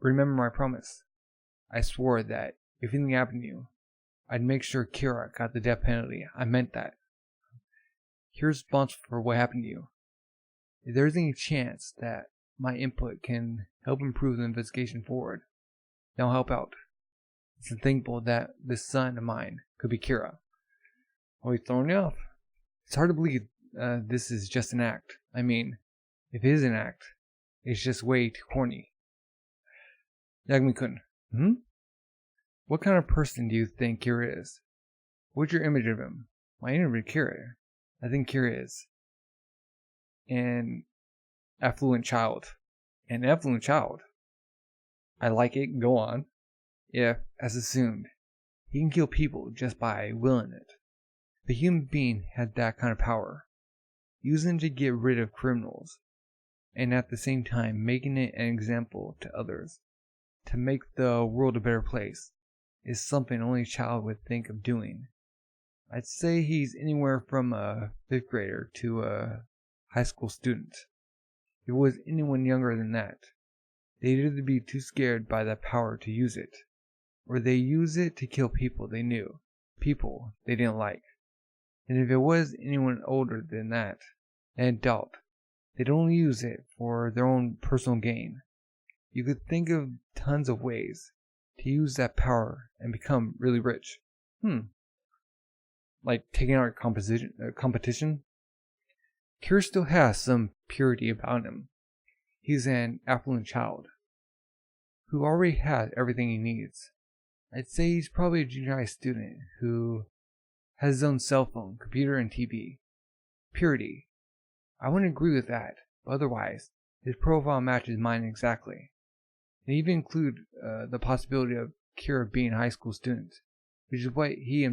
remember my promise. I swore that if anything happened to you, I'd make sure Kira got the death penalty. I meant that. You're responsible for what happened to you. If there's any chance that my input can help improve the investigation forward, then I'll help out. It's unthinkable that this son of mine could be Kira. Always throwing you off. It's hard to believe this is just an act. I mean, if it is an act, it's just way too corny. Yagami-kun. What kind of person do you think Kira is? What's your image of him? My image of Kira? I think Kira is an affluent child. An affluent child? I like it. Go on. If, as assumed, he can kill people just by willing it. The human being had that kind of power, using it to get rid of criminals, and at the same time making it an example to others. To make the world a better place is something only a child would think of doing. I'd say he's anywhere from a 5th grader to a high school student. If it was anyone younger than that, they'd either be too scared by that power to use it, or they use it to kill people they knew, people they didn't like. And if it was anyone older than that, an adult, they'd only use it for their own personal gain. You could think of tons of ways to use that power and become really rich. Like taking out a competition? Kira still has some purity about him. He's an affluent child who already has everything he needs. I'd say he's probably a junior high student who has his own cell phone, computer, and TV. Purity. I wouldn't agree with that, but otherwise, his profile matches mine exactly. And even include the possibility of Kira being a high school student, which is what he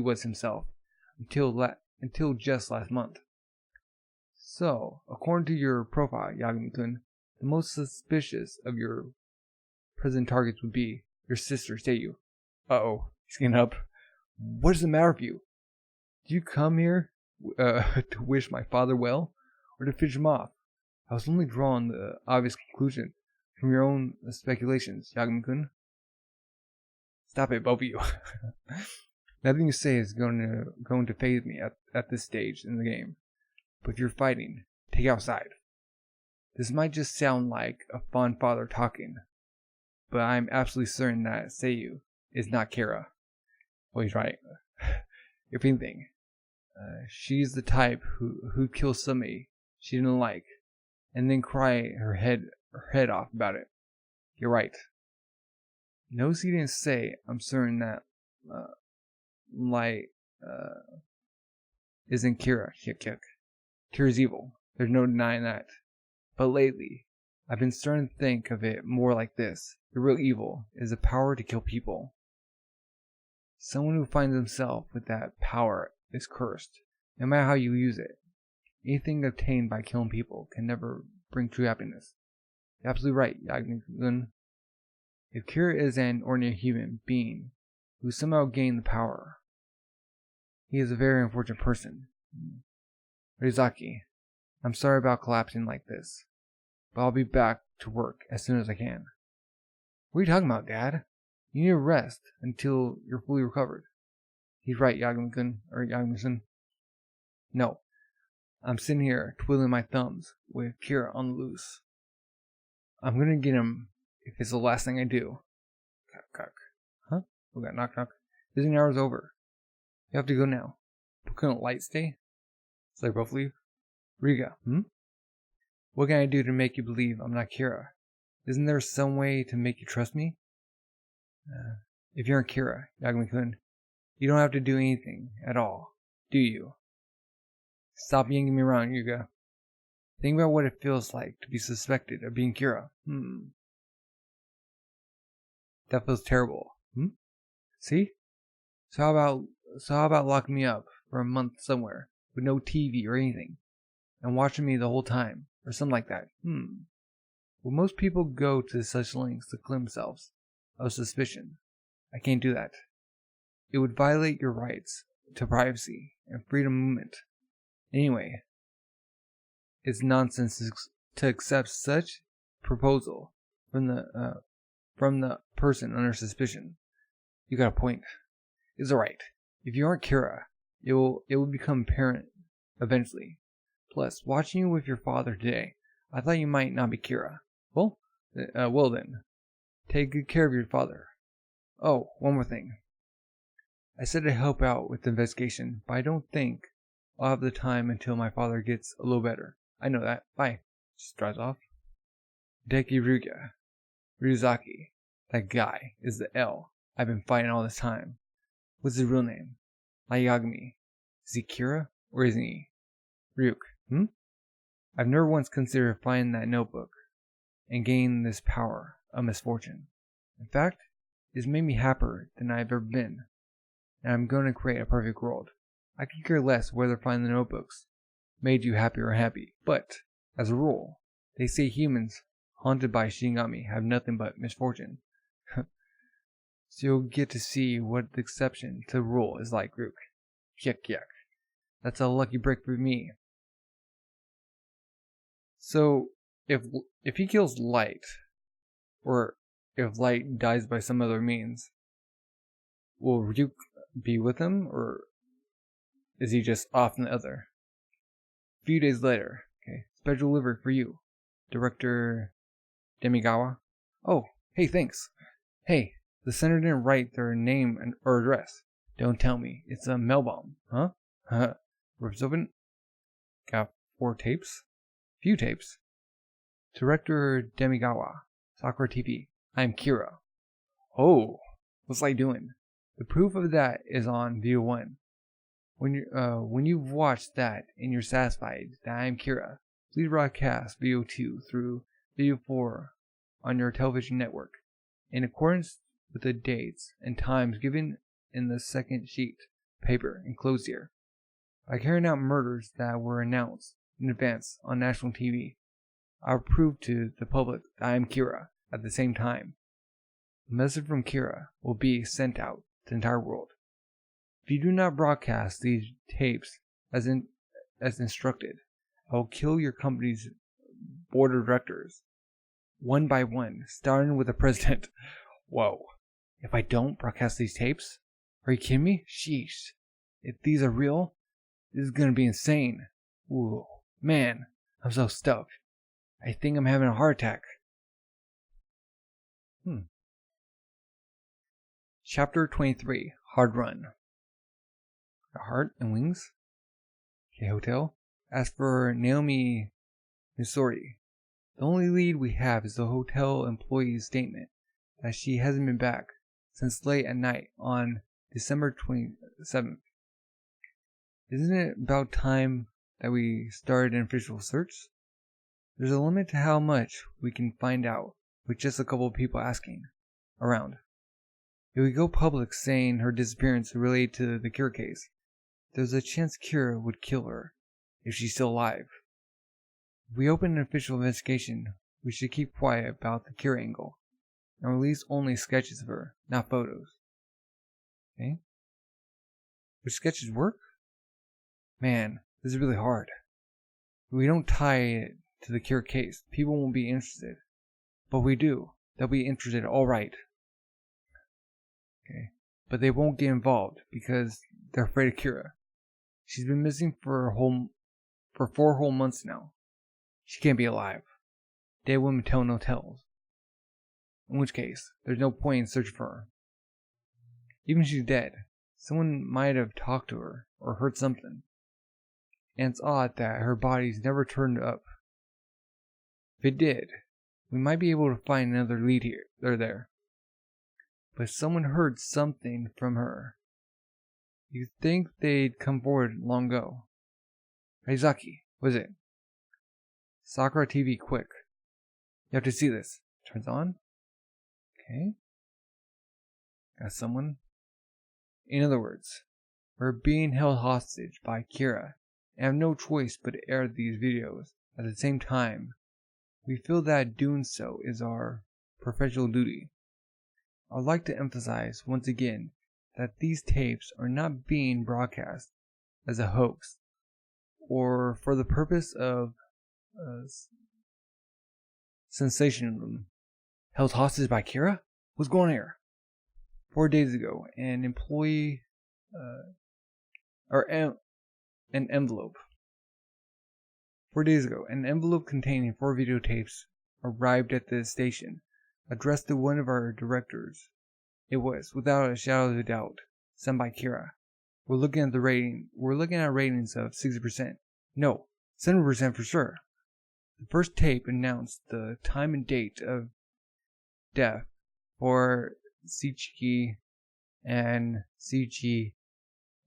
was himself until just last month. So, according to your profile, Yagami-kun, the most suspicious of your present targets would be your sister, Seiyu. Uh-oh, he's getting up. What is the matter with you? Do you come here to wish my father well, or to finish him off? I was only drawing the obvious conclusion from your own speculations, Yagami-kun. Stop it, both of you. Nothing you say is going to faze me at this stage in the game. But if you're fighting, take it outside. This might just sound like a fond father talking, but I'm absolutely certain that Seiyu is not Kira. Well, he's right. If anything, she's the type who'd kill somebody she didn't like and then cry her head off about it. You're right. Notice he didn't say, I'm certain that Light isn't Kira. Kira's evil. There's no denying that. But lately, I've been starting to think of it more like this. The real evil is the power to kill people. Someone who finds himself with that power is cursed, no matter how you use it. Anything obtained by killing people can never bring true happiness. You're absolutely right, Yagami-kun. If Kira is an ordinary human being who somehow gained the power, he is a very unfortunate person. Rizaki, I'm sorry about collapsing like this, but I'll be back to work as soon as I can. What are you talking about, Dad? You need to rest until you're fully recovered. He's right, Yagami-san. No, I'm sitting here twiddling my thumbs with Kira on the loose. I'm gonna get him if it's the last thing I do. Huh? We got knock. Visiting hour's over. You have to go now. But couldn't Light stay? So they both leave. Riga, What can I do to make you believe I'm not Kira? Isn't there some way to make you trust me? If you're Kira, Yagami-kun, you don't have to do anything at all, do you? Stop yanking me around, Yuga. Think about what it feels like to be suspected of being Kira. That feels terrible. See? So how about locking me up for a month somewhere with no TV or anything and watching me the whole time or something like that? Well, most people go to such lengths to clear themselves of suspicion. I can't do that. It would violate your rights to privacy and freedom of movement. Anyway, it's nonsense to accept such proposal from the person under suspicion. You got a point. It's alright. If you aren't Kira, it will become apparent eventually. Plus, watching you with your father today, I thought you might not be Kira. Well then, take good care of your father. Oh, one more thing. I said to help out with the investigation, but I don't think I'll have the time until my father gets a little better. I know that. Bye. Just drives off. Deki Ryuzaki. That guy is the L I've been fighting all this time. What's his real name? Yagami. Is he Kira or isn't he? Ryuk. I've never once considered finding that notebook and gaining this power of misfortune. In fact, it's made me happier than I've ever been, and I'm going to create a perfect world. I could care less whether finding the notebooks made you happy or unhappy, but, as a rule, they say humans haunted by Shinigami have nothing but misfortune. So you'll get to see what the exception to the rule is like, Rook. Yuck. That's a lucky break for me. So, if he kills Light, or if Light dies by some other means, will Ryuk be with him, or is he just off in the other? A few days later, special delivery for you, Director Demigawa. Oh, hey, thanks. Hey, the sender didn't write their name or address. Don't tell me. It's a mail bomb, huh? Rips open. Got 4 tapes? Few tapes. Director Demigawa, Sakura TV. I'm Kira. Oh, what's Light doing? The proof of that is on Video 1. When you've watched that and you're satisfied that I'm Kira, please broadcast Video 2 through Video 4 on your television network, in accordance with the dates and times given in the second sheet paper enclosed here. By carrying out murders that were announced in advance on national TV, I'll prove to the public that I am Kira at the same time. A message from Kira will be sent out to the entire world. If you do not broadcast these tapes as instructed, I will kill your company's board of directors, one by one, starting with the president. Whoa. If I don't broadcast these tapes? Are you kidding me? Sheesh. If these are real, this is gonna be insane. Ooh, man, I'm so stoked. I think I'm having a heart attack. Chapter 23, Hard Run. A heart and wings? Okay, hotel. As for Naomi Missouri, the only lead we have is the hotel employee's statement that she hasn't been back since late at night on December 27th. Isn't it about time that we started an official search? There's a limit to how much we can find out with just a couple of people asking around. If we go public saying her disappearance related to the Kira case, there's a chance Kira would kill her if she's still alive. If we open an official investigation, we should keep quiet about the Kira angle and release only sketches of her, not photos. Okay? Would sketches work? Man, this is really hard. If we don't tie it to the Kira case, people won't be interested. But we do. They'll be interested, alright. Okay. But they won't get involved because they're afraid of Kira. She's been missing for 4 whole months now. She can't be alive. Dead women tell no tales. In which case, there's no point in searching for her. Even if she's dead, someone might have talked to her or heard something. And it's odd that her body's never turned up. If it did, we might be able to find another lead here or there. But someone heard something from her. You'd think they'd come forward long ago. Reizaki, what is it? Sakura TV, quick. You have to see this. Turns on. Okay. Got someone. In other words, we're being held hostage by Kira and have no choice but to air these videos. At the same time, we feel that doing so is our professional duty. I'd like to emphasize once again that these tapes are not being broadcast as a hoax or for the purpose of sensationalism. Held hostage by Kira? What's going on here? 4 days ago, an employee an envelope. 4 days ago, an envelope containing 4 videotapes arrived at the station, addressed to one of our directors. It was, without a shadow of a doubt, sent by Kira. We're looking at ratings of 60%. No, 70% for sure. The first tape announced the time and date of death for Shichi and Shichi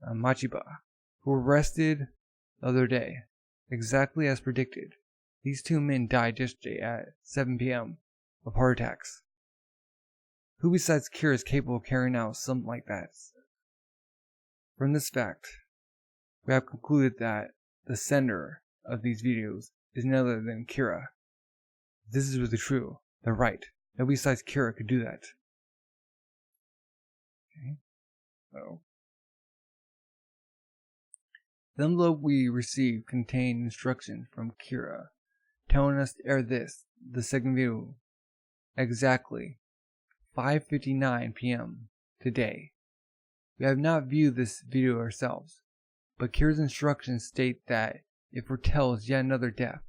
Machiba, who were arrested the other day, exactly as predicted. These 2 men died yesterday at 7 p.m. of heart attacks. Who besides Kira is capable of carrying out something like that? From this fact, we have concluded that the sender of these videos is none other than Kira. If this is really true, they're right. Nobody besides Kira could do that. Okay. So, the envelope we received contained instructions from Kira, telling us to air the second video, exactly 5:59 p.m. today. We have not viewed this video ourselves, but Kira's instructions state that it foretells yet another death,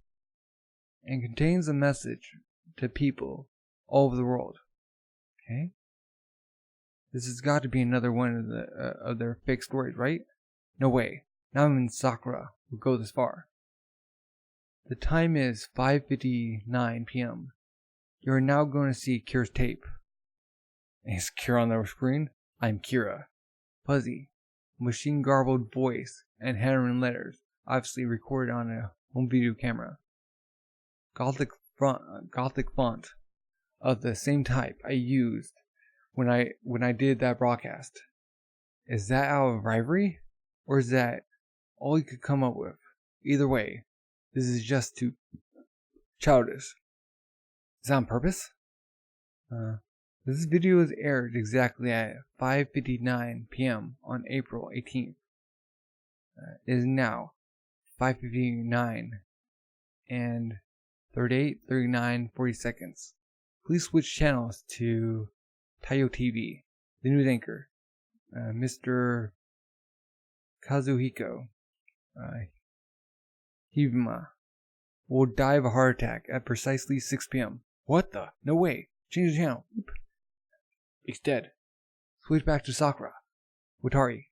and contains a message to people all over the world. Okay? This has got to be another one of their fake stories, right? No way. Not even Sakura would go this far. The time is 5:59 p.m. You are now going to see Kira's tape. Is Kira on the screen? I'm Kira. Fuzzy, machine garbled voice, and handwritten letters, obviously recorded on a home video camera. Gothic font of the same type I used when I did that broadcast. Is that out of rivalry, or is that all you could come up with? Either way, this is just too childish. Is that on purpose? This video was aired exactly at 5:59 p.m. on April 18th. It is now 5:59 and 40 seconds. Please switch channels to Taiyo TV, the news anchor, Mr. Kazuhiko Hibima, will die of a heart attack at precisely 6 p.m. What the? No way. Change the channel. He's dead. Switch back to Sakura. Watari.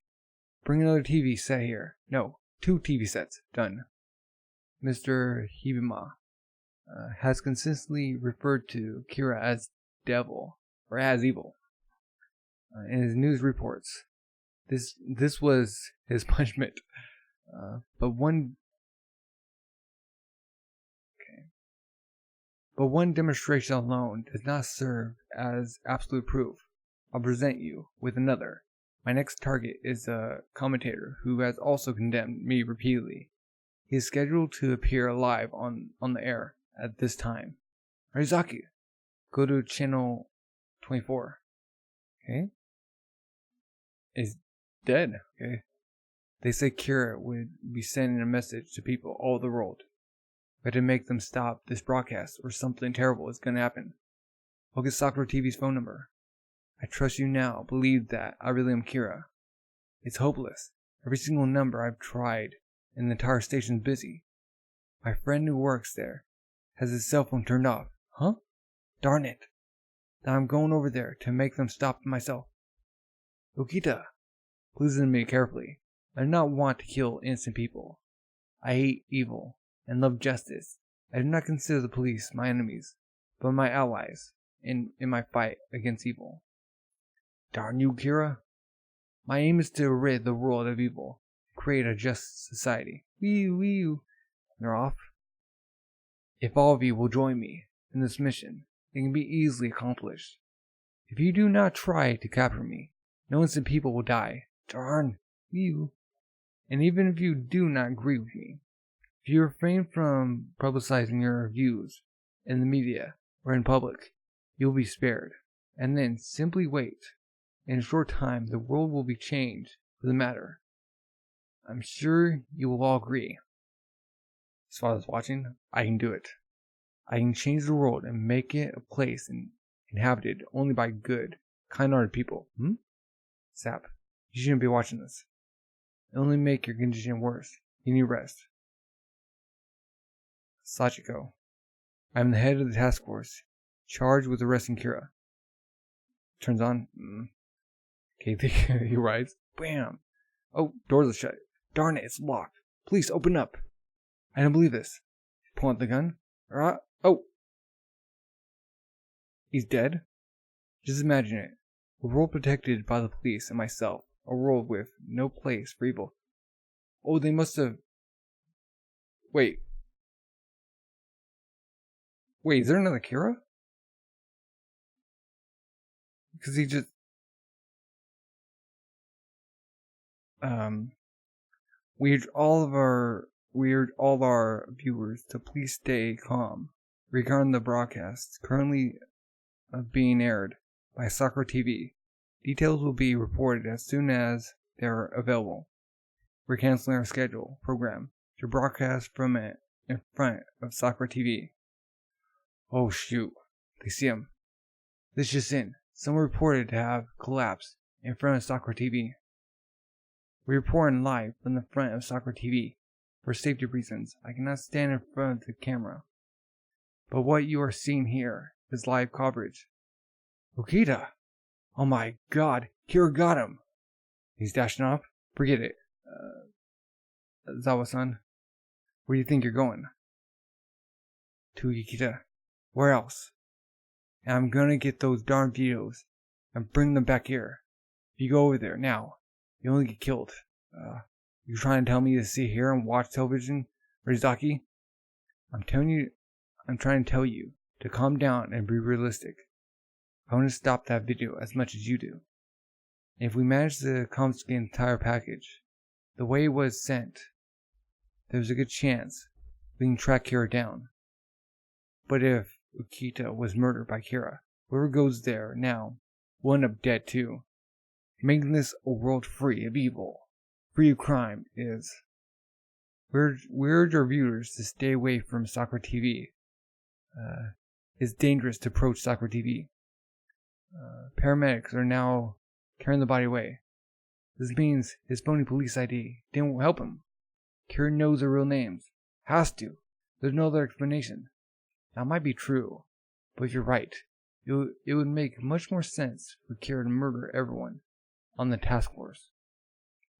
Bring another TV set here. No, 2 TV sets. Done. Mr. Hibima has consistently referred to Kira as devil, or as evil, in his news reports. This was his punishment. But one demonstration alone does not serve as absolute proof. I'll present you with another. My next target is a commentator who has also condemned me repeatedly. He is scheduled to appear live on the air at this time. Arizaki, go to channel 24. Okay. Is dead. Okay. They say Kira would be sending a message to people all over the world. We had to make them stop this broadcast or something terrible is going to happen. Look at Sakura TV's phone number. I trust you now. Believe that I really am Kira. It's hopeless. Every single number I've tried and the entire station's busy. My friend who works there has his cell phone turned off. Huh? Darn it. Now I'm going over there to make them stop myself. Okita, please listen to me carefully. I do not want to kill innocent people. I hate evil and love justice. I do not consider the police my enemies, but my allies in my fight against evil. Darn you, Kira. My aim is to rid the world of evil, create a just society. Wee. They're off. If all of you will join me in this mission, it can be easily accomplished. If you do not try to capture me, no innocent people will die. Darn you. And even if you do not agree with me, if you refrain from publicizing your views in the media or in public, you will be spared. And then simply wait. In a short time, the world will be changed for the matter. I'm sure you will all agree. As far as watching, I can do it. I can change the world and make it a place inhabited only by good, kind-hearted people. Sap, you shouldn't be watching this. It'll only make your condition worse. You need rest. Sachiko, I am the head of the task force, charged with arresting Kira. Turns on. Okay, he rides. Bam! Oh, doors are shut. Darn it, it's locked. Please open up. I don't believe this. Pull out the gun. Oh! He's dead? Just imagine it. A world protected by the police and myself. A world with no place for evil. Oh, they must have... Wait, is there another Kira? Because he just... We urge all of our viewers to please stay calm regarding the broadcasts currently being aired by Sakura TV. Details will be reported as soon as they're available. We're canceling our schedule program to broadcast from it in front of Sakura TV. Oh shoot, they see him. This just in. Someone reported to have collapsed in front of Sakura TV. We report live from the front of Sakura TV. For safety reasons, I cannot stand in front of the camera. But what you are seeing here is live coverage. Okita! Oh my god, Kira got him! He's dashing off? Forget it. Zawa-san, where do you think you're going? To Okita. Where else? And I'm gonna get those darn videos and bring them back here. If you go over there now, you only get killed. You're trying to tell me to sit here and watch television, Rizaki? I'm trying to tell you to calm down and be realistic. I want to stop that video as much as you do. And if we manage to confiscate the entire package, the way it was sent, there's a good chance we can track Kira down. But if Okita was murdered by Kira, whoever goes there now will end up dead too. Making this a world free of evil, free of crime is... We urge our viewers to stay away from Sakura TV. It's dangerous to approach Sakura TV. Paramedics are now carrying the body away. This means his phony police ID didn't help him. Kira knows their real names. Has to. There's no other explanation. That might be true, but you're right. It would make much more sense for Kira to murder everyone on the task force.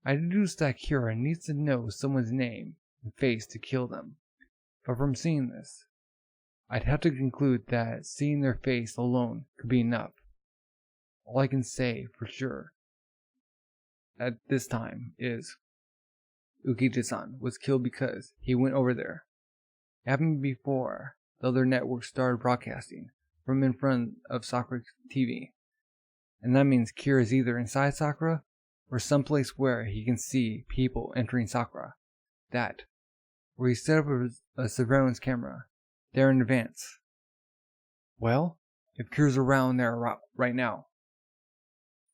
I deduce that Kira needs to know someone's name and face to kill them. But from seeing this, I'd have to conclude that seeing their face alone could be enough. All I can say for sure at this time is Ukita-san was killed because he went over there. It happened before the other networks started broadcasting from in front of Sakura TV. And that means Kira is either inside Sakura or someplace where he can see people entering Sakura. Where he set up a surveillance camera there in advance. Well, if Kira's around there right now,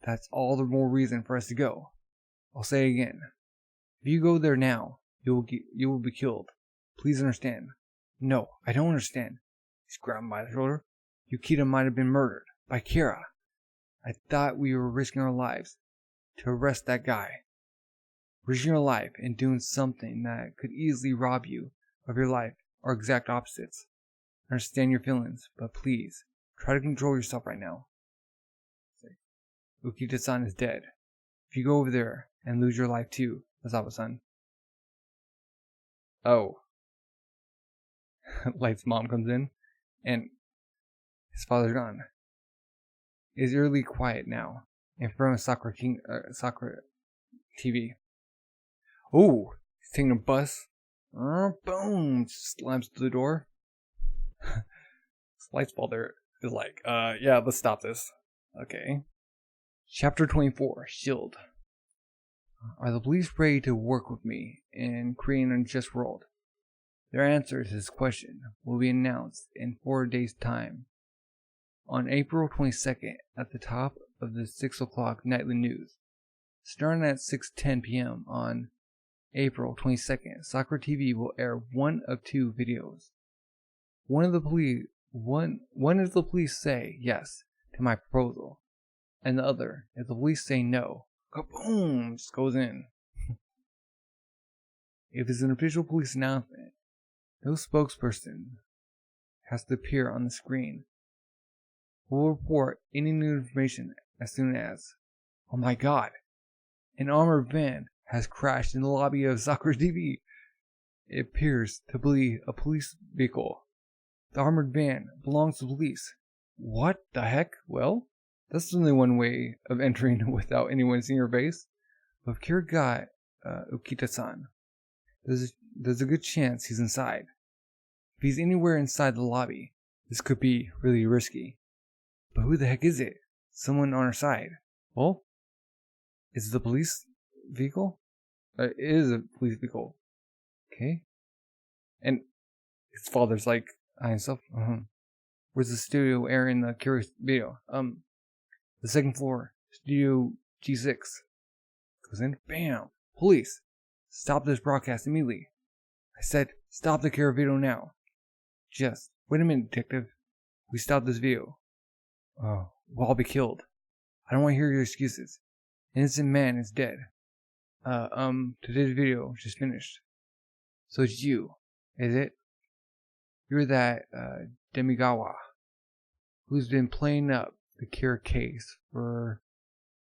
that's all the more reason for us to go. I'll say it again. If you go there now, you will be killed. Please understand. No, I don't understand. He's grabbed him by the shoulder. Yukita might have been murdered by Kira. I thought we were risking our lives to arrest that guy. Risking your life and doing something that could easily rob you of your life are exact opposites. I understand your feelings, but please, try to control yourself right now. Ukita-san is dead. If you go over there and lose your life too, Asawa-san. Oh. Light's mom comes in, and his father's gone. It's eerily quiet now, in front of Sakura TV. Oh, he's taking a bus. Boom! Slams through the door. Light's father is like, yeah, let's stop this. Okay. Chapter 24, Shield. Are the police ready to work with me in creating an unjust world? Their answer to this question will be announced in 4 days' time. On April 22nd, at the top of the 6 o'clock nightly news. Starting at 6:10 p.m. on April 22nd, Sakura TV will air one of two videos. One if the police say yes to my proposal, and the other if the police say no. Kaboom! Just goes in. If it's an official police announcement, no spokesperson has to appear on the screen. We'll report any new information as soon as, oh my god, an armored van has crashed in the lobby of Sakura TV. It appears to be a police vehicle. The armored van belongs to police. What the heck? Well, that's only one way of entering without anyone seeing your face. But if Kira got Ukita-san, there's a good chance he's inside. If he's anywhere inside the lobby, this could be really risky. But who the heck is it? Someone on our side. Well, is it the police vehicle? It is a police vehicle. Okay. And his father's like, himself. Where's the studio airing the Kira video? The second floor, Studio G6. Goes in, bam! Police! Stop this broadcast immediately. I said, stop the Kira video now. Just, wait a minute, detective. We stopped this video. Oh, we'll all be killed. I don't want to hear your excuses. Innocent man is dead. Today's video just finished. So it's you, is it? You're that, Demigawa, who's been playing up the Kira case for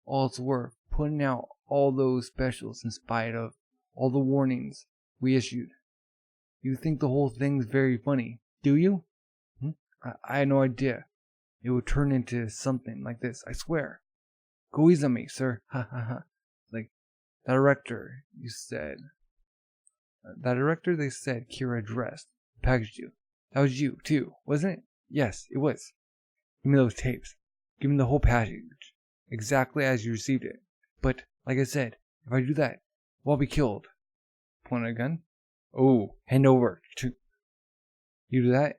all it's worth, putting out all those specials in spite of all the warnings we issued. You think the whole thing's very funny, do you? I had no idea it would turn into something like this, I swear. Go easy on me, sir. Ha ha ha. Like, that director they said Kira addressed, packaged you. That was you, too, wasn't it? Yes, it was. Give me those tapes. Give me the whole package. Exactly as you received it. But, like I said, if I do that, we'll all be killed. Point a gun. Oh, hand over. You do that?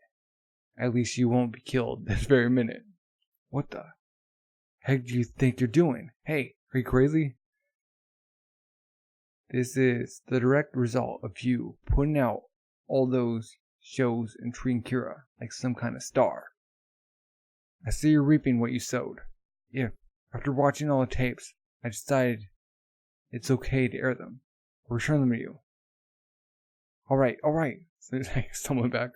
At least you won't be killed this very minute. What the heck do you think you're doing? Hey, are you crazy? This is the direct result of you putting out all those shows and treating Kira like some kind of star. I see you're reaping what you sowed. If, after watching all the tapes, I decided it's okay to air them, I'll return them to you. Alright, So it's like someone back.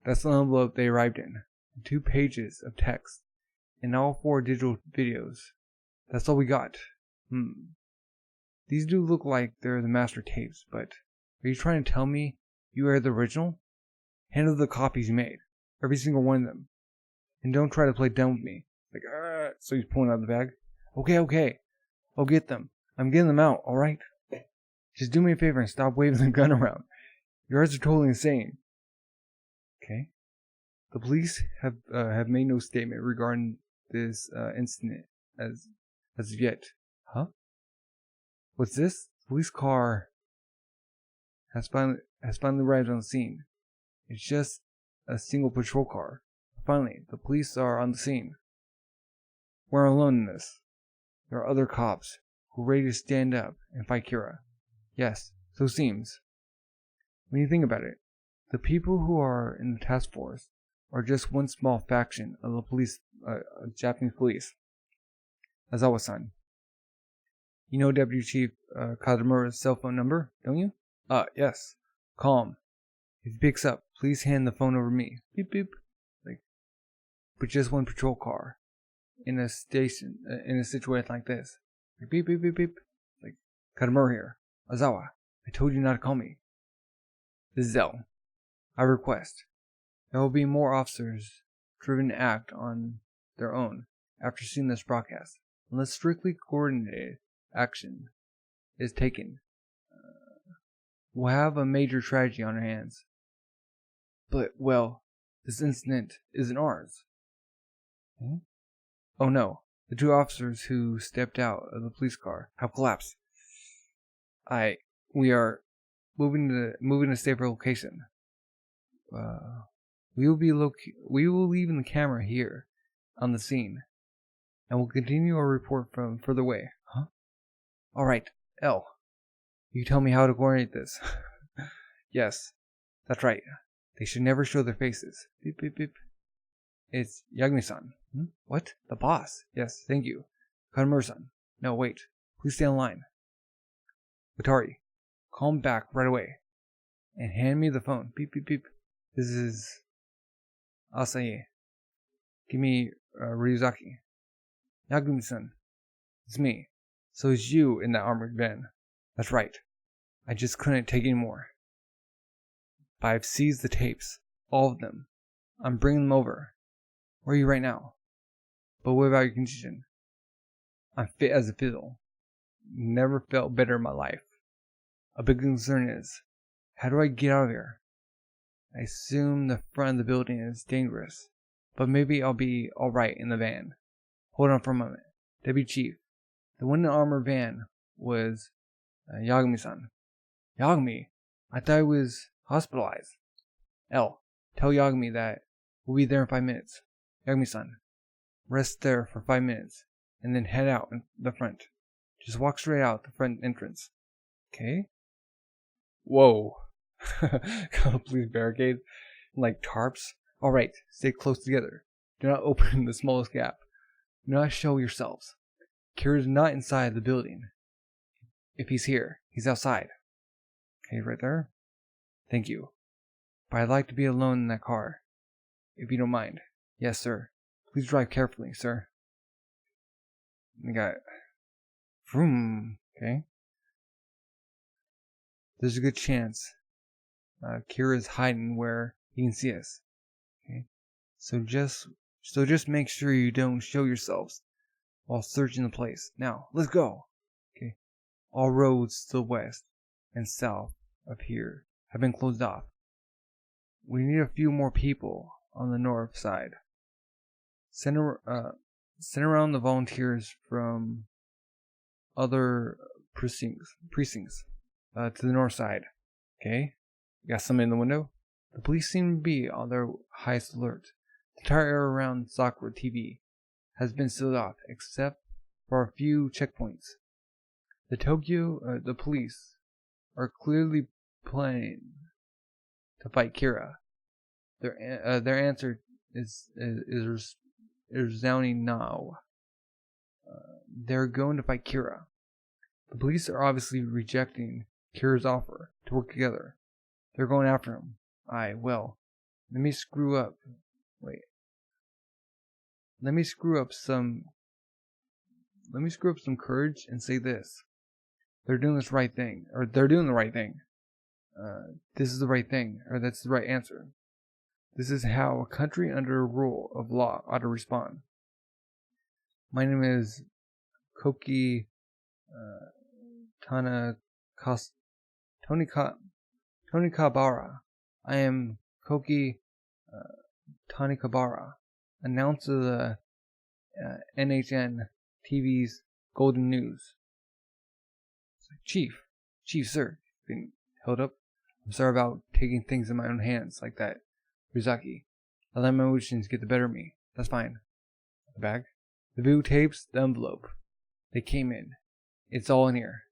That's the envelope they arrived in. 2 pages of text and all 4 digital videos. That's all we got. These do look like they're the master tapes, but are you trying to tell me you are the original? Hand over the copies you made. Every single one of them. And don't try to play dumb with me. Like, so he's pulling out the bag. Okay. I'll get them. I'm getting them out, alright? Just do me a favor and stop waving the gun around. Your eyes are totally insane. Okay. The police have made no statement regarding this incident as of yet. Huh? What's this? The police car has finally arrived on the scene. It's just a single patrol car. Finally, the police are on the scene. We're alone in this. There are other cops who are ready to stand up and fight Kira. Yes, so it seems. When you think about it, the people who are in the task force are just one small faction of the police, Japanese police. Azawa-san. You know Deputy Chief Kazumura's cell phone number, don't you? Yes. Calm. If he picks up, please hand the phone over to me. Beep beep. But just one patrol car in a situation like this. Like, beep beep beep beep. Like, Kazumura here. Azawa, I told you not to call me. This is L. I request. There will be more officers driven to act on their own after seeing this broadcast, unless strictly coordinated action is taken. We'll have a major tragedy on our hands. But, well, this incident isn't ours. Oh no, the 2 officers who stepped out of the police car have collapsed. We are moving to a safer location. We will leave the camera here on the scene, and we'll continue our report from further away. Huh? All right, L. You tell me how to coordinate this. Yes, that's right. They should never show their faces. Beep beep beep. It's Yagami-san. What? The boss? Yes, thank you. Kazumura-san. No, wait. Please stay in line. Watari, call him back right away. And hand me the phone. Beep beep beep. This is Asahi. Give me Ryuzaki. Yagami-san. It's me. So it's you in that armored van. That's right. I just couldn't take any more. But I've seized the tapes. All of them. I'm bringing them over. Where are you right now? But what about your condition? I'm fit as a fiddle. Never felt better in my life. A big concern is, how do I get out of here? I assume the front of the building is dangerous, but maybe I'll be alright in the van. Hold on for a moment. Deputy Chief, the one in the armored van was Yagami-san. Yagami? I thought he was hospitalized. L, tell Yagami that we'll be there in 5 minutes. Yagami-san, rest there for 5 minutes, and then head out in the front. Just walk straight out the front entrance. Okay? Whoa. Complete barricade. Like tarps. Alright, stay close together. Do not open the smallest gap. Do not show yourselves. Kira's not inside the building. If he's here, he's outside. Okay, right there. Thank you. But I'd like to be alone in that car. If you don't mind. Yes, sir. Please drive carefully, sir. We got vroom. Okay. There's a good chance Kira's hiding where he can see us. Okay. So just make sure you don't show yourselves while searching the place. Now, let's go. Okay. All roads to the west and south of here have been closed off. We need a few more people on the north side. Send around the volunteers from other precincts to the north side. Okay? You got somebody in the window? The police seem to be on their highest alert. The entire area around Sakura TV has been sealed off except for a few checkpoints. The police are clearly planning to fight Kira. Their answer is resounding now. They're going to fight Kira. The police are obviously rejecting Kira's offer to work together. They're going after him. Well, let me screw up some courage and say this. They're doing the right thing. This is the right thing, or that's the right answer. This is how a country under a rule of law ought to respond. My name is Koki Tonikabara. I am Koki Tonikabara, announcer of the NHN TV's Golden News. Chief, sir, being held up. I'm sorry about taking things in my own hands like that, Rizaki. I let my emotions get the better of me. That's fine. The bag? The videotapes, the envelope. They came in. It's all in here.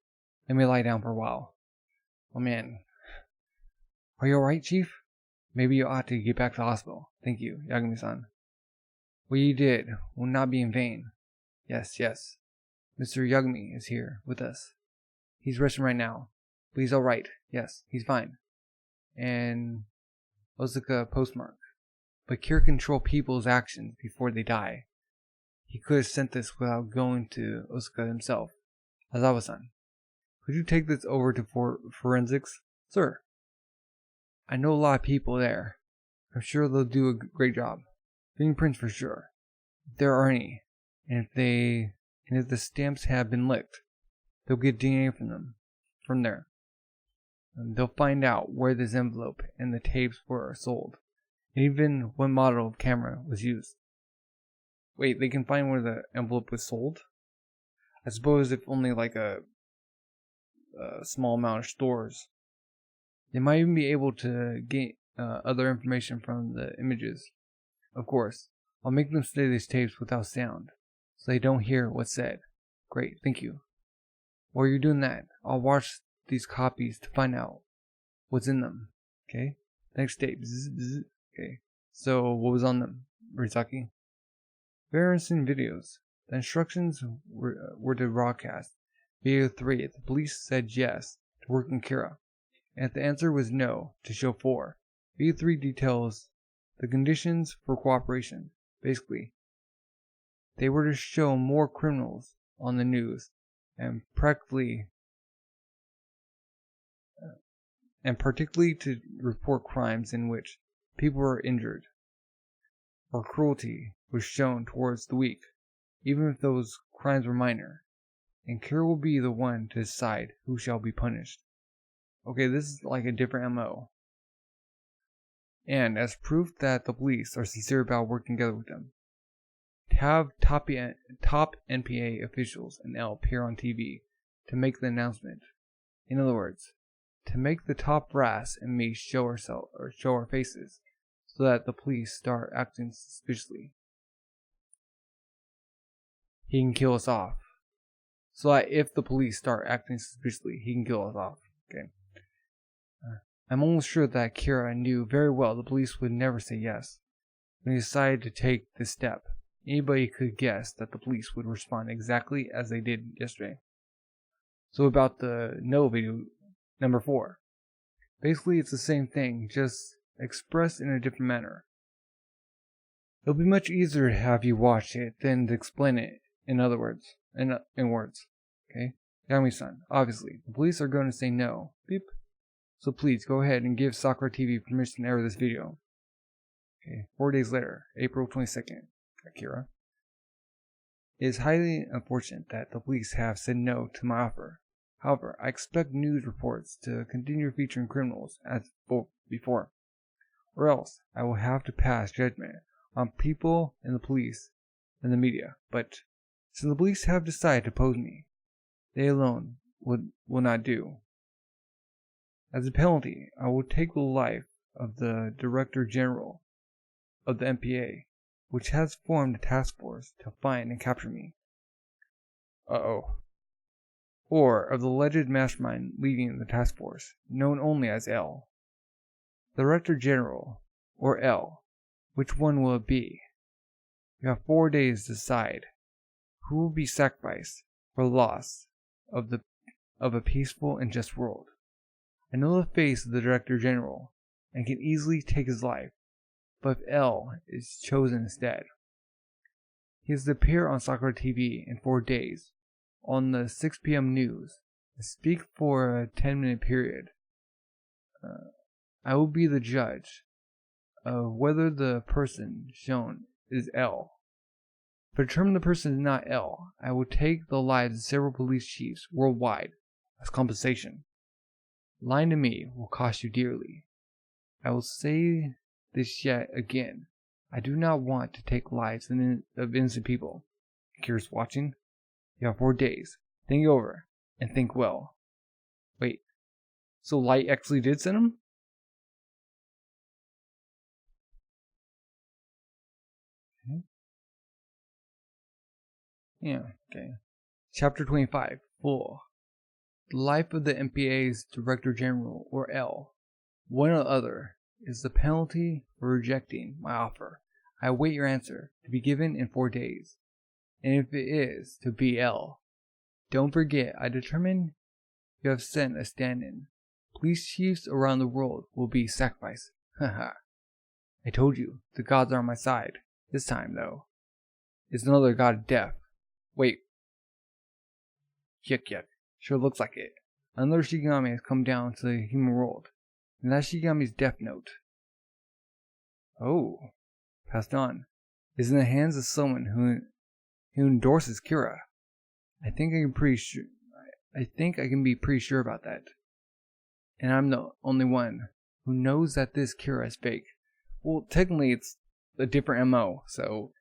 Let me lie down for a while. Oh man. Are you alright, Chief? Maybe you ought to get back to the hospital. Thank you, Yagami-san. What you did will not be in vain. Yes. Mr. Yagami is here with us. He's resting right now. But he's alright. Yes, he's fine. And Osaka postmark. But Kira control people's actions before they die. He could have sent this without going to Osaka himself. Azawa-san, could you take this over to forensics? Sir. I know a lot of people there. I'm sure they'll do a great job. Fingerprints for sure. If there are any. And if the stamps have been licked, they'll get DNA from there. And they'll find out where this envelope and the tapes were sold. And even what model of camera was used. Wait, they can find where the envelope was sold? I suppose if only like a small amount of stores. They might even be able to get other information from the images. Of course, I'll make them study these tapes without sound, so they don't hear what's said. Great, thank you. While you're doing that, I'll watch these copies to find out what's in them. Okay? Next tape. Okay. So, what was on them, Rizaki? Very interesting videos. The instructions were to broadcast. Video 3, if the police said yes to working Kira, and if the answer was no, to show 4. Video 3 details the conditions for cooperation. Basically, they were to show more criminals on the news and particularly to report crimes in which people were injured or cruelty was shown towards the weak, even if those crimes were minor, and Kira will be the one to decide who shall be punished. Okay, this is like a different MO. And as proof that the police are sincere about working together with them, to have top NPA officials and L appear on TV to make the announcement. In other words, to make the top brass and me show our faces, so that the police start acting suspiciously. He can kill us off. So that if the police start acting suspiciously, he can kill us off. Okay. I'm almost sure that Kira knew very well the police would never say yes. When he decided to take this step, anybody could guess that the police would respond exactly as they did yesterday. So about the no video, number 4. Basically, it's the same thing, just expressed in a different manner. It'll be much easier to have you watch it than to explain it in words. Okay? Yami-san, obviously, the police are going to say no. Beep. So please, go ahead and give Sakura TV permission to air this video. Okay, 4 days later, April 22nd, Akira. It is highly unfortunate that the police have said no to my offer. However, I expect news reports to continue featuring criminals as before, or else I will have to pass judgment on people in the police and the media. But since the police have decided to oppose me, they alone will not do. As a penalty, I will take the life of the Director General of the MPA, which has formed a task force to find and capture me. Or of the alleged mastermind leading the task force, known only as L. The Director General, or L, which one will it be? You have 4 days to decide who will be sacrificed for the loss of a peaceful and just world. I know the face of the Director General and can easily take his life, but if L is chosen instead, he is to appear on Sakura TV in 4 days on the 6 p.m. news and speak for a 10-minute period. I will be the judge of whether the person shown is L. If I determine the person is not L, I will take the lives of several police chiefs worldwide as compensation. Lying to me will cost you dearly. I will say this yet again. I do not want to take lives of innocent people. Kira's watching. You have 4 days. Think it over, and think well. Wait, so Light actually did send him? Okay. Yeah, okay. Chapter 25, Full. The life of the MPA's Director General, or L, one or other, is the penalty for rejecting my offer. I await your answer, to be given in 4 days. And if it is to be L, don't forget I determine you have sent a stand-in. Police chiefs around the world will be sacrificed. Haha. I told you, the gods are on my side. This time, though, it's another god of death. Wait. Yuck. Sure looks like it. Another Shikigami has come down to the human world. And that's Shikigami's death note. Oh. Passed on. Is in the hands of someone who endorses Kira. I think I can be pretty sure about that. And I'm the only one who knows that this Kira is fake. Well, technically it's a different MO, so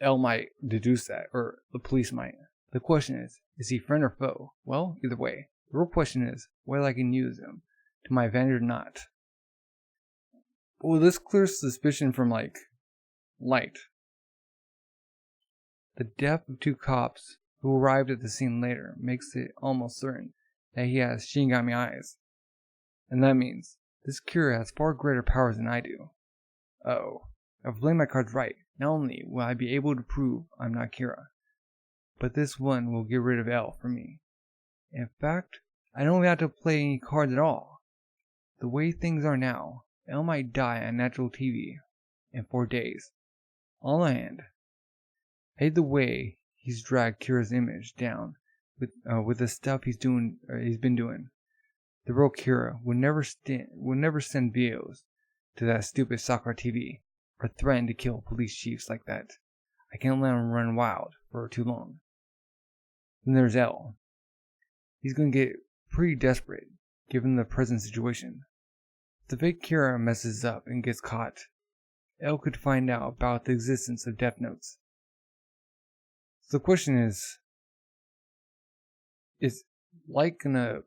L might deduce that, or the police might. The question is he friend or foe? Well, either way. The real question is whether I can use him to my advantage or not. Well, this clears suspicion from, Light. The death of 2 cops who arrived at the scene later makes it almost certain that he has Shinigami eyes. And that means this Kira has far greater powers than I do. Uh-oh. If I play my cards right, not only will I be able to prove I'm not Kira, but this one will get rid of L for me. In fact, I don't have to play any cards at all. The way things are now, L might die on natural TV in 4 days. On the hand, I hate the way he's dragged Kira's image down with the stuff he's been doing. The real Kira would never send videos to that stupid Sakura TV or threaten to kill police chiefs like that. I can't let him run wild for too long. Then there's L. He's gonna get pretty desperate given the present situation. If the fake Kira messes up and gets caught, L could find out about the existence of death notes. So the question is Light gonna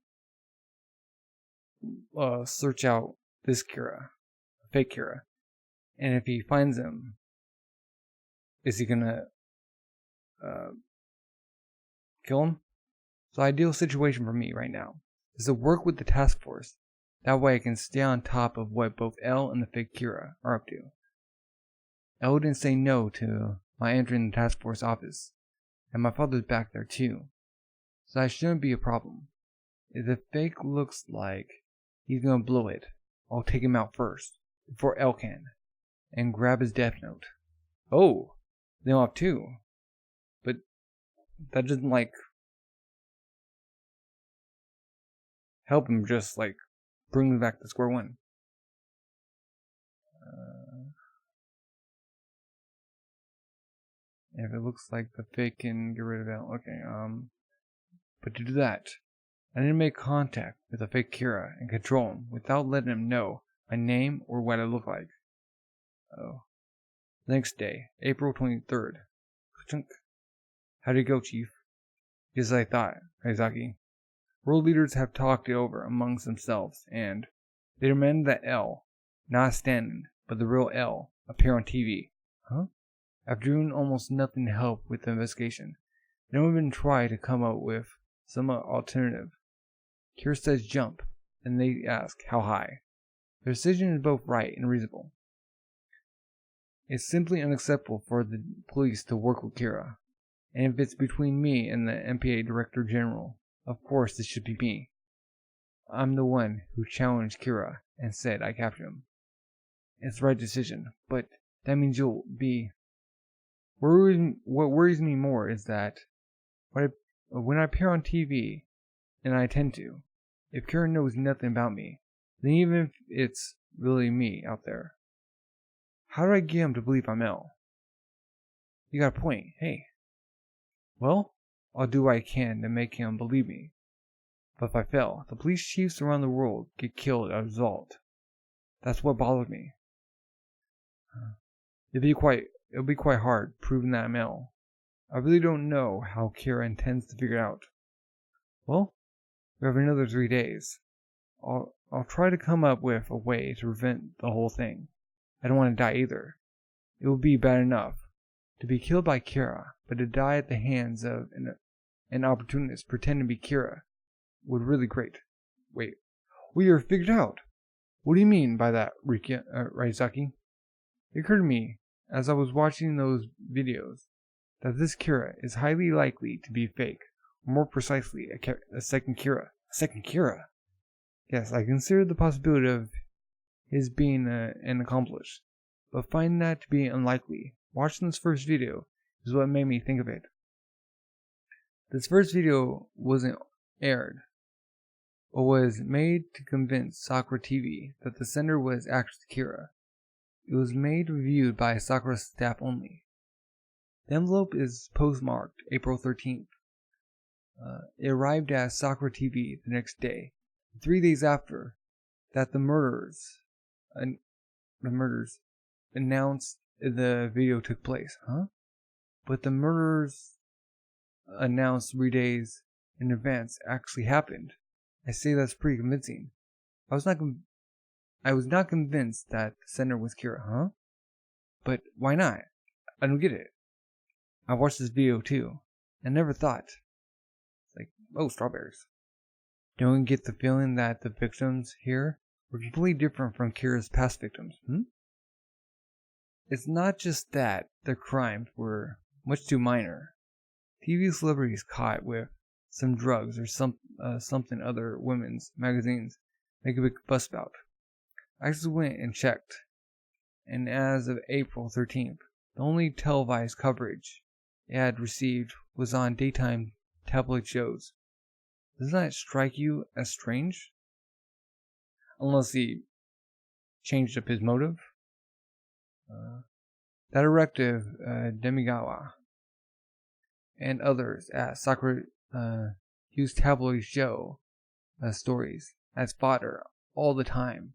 search out this Kira, fake Kira, and if he finds him, is he gonna kill him? So the ideal situation for me right now is to work with the task force. That way I can stay on top of what both L and the fake Kira are up to. L didn't say no to my entering the task force office, and my father's back there too, so that shouldn't be a problem. If the fake looks like he's gonna blow it, I'll take him out first, before L can, and grab his death note. Oh, they don't have 2. But that doesn't, help him, just, bring him back to square one. If it looks like the fake can get rid of L, okay, but to do that, I need to make contact with the fake Kira and control him without letting him know my name or what I look like. Oh. Next day, April 23rd. How'd it go, Chief? Just as I thought, Kaizaki. World leaders have talked it over amongst themselves, and they demanded that L, not stand-in, but the real L, appear on TV. Huh? After doing almost nothing to help with the investigation, they don't even try to come up with some alternative. Kira says jump, and they ask how high. Their decision is both right and reasonable. It's simply unacceptable for the police to work with Kira, and if it's between me and the MPA Director General, of course it should be me. I'm the one who challenged Kira and said I captured him. It's the right decision, but that means you'll be... What worries me more is that when I appear on TV, and I tend to, if Kira knows nothing about me, then even if it's really me out there, how do I get him to believe I'm L? You got a point, hey. Well, I'll do what I can to make him believe me. But if I fail, the police chiefs around the world get killed as a result. That's what bothers me. It'll be quite hard proving that I'm L. I really don't know how Kira intends to figure it out. Well, we have another 3 days. I'll try to come up with a way to prevent the whole thing. I don't want to die either. It would be bad enough to be killed by Kira, but to die at the hands of an opportunist pretending to be Kira would really great. Wait, we are figured out. What do you mean by that, Raizaki? It occurred to me as I was watching those videos that this Kira is highly likely to be fake, or more precisely, a second Kira. A second Kira? Yes, I considered the possibility of his being an accomplice, but finding that to be unlikely. Watching this first video is what made me think of it. This first video wasn't aired, but was made to convince Sakura TV that the sender was actually Kira. It was made reviewed by Sakura staff only. The envelope is postmarked April 13th. It arrived at Sakura TV the next day, 3 days after that the murders announced the video took place. But the murders announced 3 days in advance actually happened. I say that's pretty convincing. I was not convinced that the sender was Kira, But why not? I don't get it. I watched this video too, and never thought. It's like, oh, strawberries. Don't get the feeling that the victims here were completely different from Kira's past victims, It's not just that their crimes were much too minor. TV celebrities caught with some drugs or something other women's magazines make a big fuss about. I just went and checked, and as of April 13th, the only televised coverage it had received was on daytime tabloid shows. Doesn't that strike you as strange? Unless he changed up his motive. That directive, Demigawa, and others at Sakura used tabloid show stories as fodder all the time,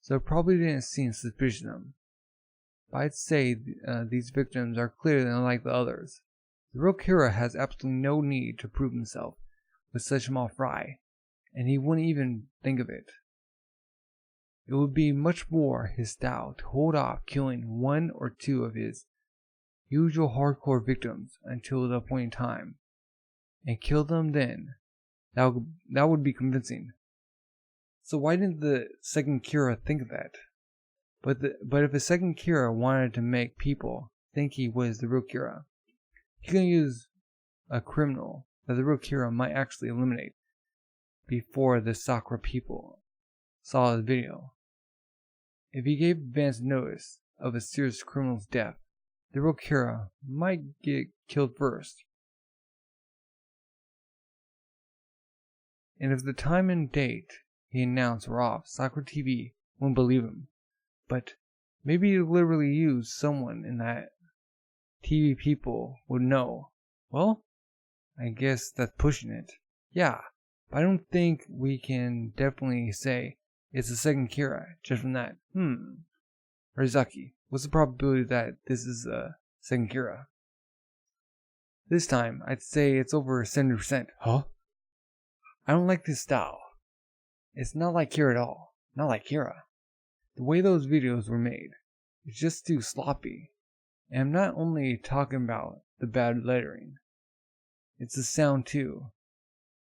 so it probably didn't seem suspicious of them. But I'd say these victims are clearly unlike the others. The real Kira has absolutely no need to prove himself with such small fry, and he wouldn't even think of it. It would be much more his style to hold off killing 1 or 2 of his usual hardcore victims until the appointed time, and kill them then. That would be convincing. So why didn't the second Kira think of that? But if the second Kira wanted to make people think he was the real Kira, he could use a criminal that the real Kira might actually eliminate before the Sakura people saw the video. If he gave advance notice of a serious criminal's death, the real Kira might get killed first. And if the time and date he announced were off, Sakura TV wouldn't believe him. But maybe he literally used someone in that TV people would know. Well, I guess that's pushing it. Yeah, but I don't think we can definitely say it's the second Kira just from that. Raizaki, what's the probability that this is the second Kira? This time, I'd say it's over 70%. Huh? I don't like this style. It's not like Kira at all. Not like Kira. The way those videos were made is just too sloppy. And I'm not only talking about the bad lettering. It's the sound too.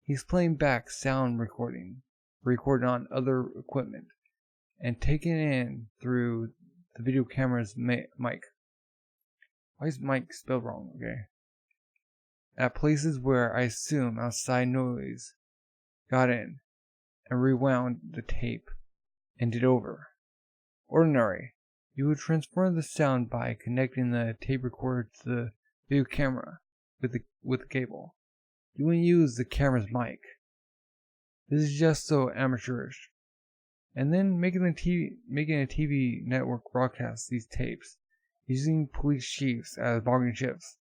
He's playing back sound recorded on other equipment, and taking it in through the video camera's mic. Why is mic spelled wrong? Okay. At places where I assume outside noise got in, and rewound the tape and did over. Ordinary, you would transform the sound by connecting the tape recorder to the video camera with the cable. You wouldn't use the camera's mic. This is just so amateurish. And then making a TV network broadcast these tapes using police chiefs as bargaining chips.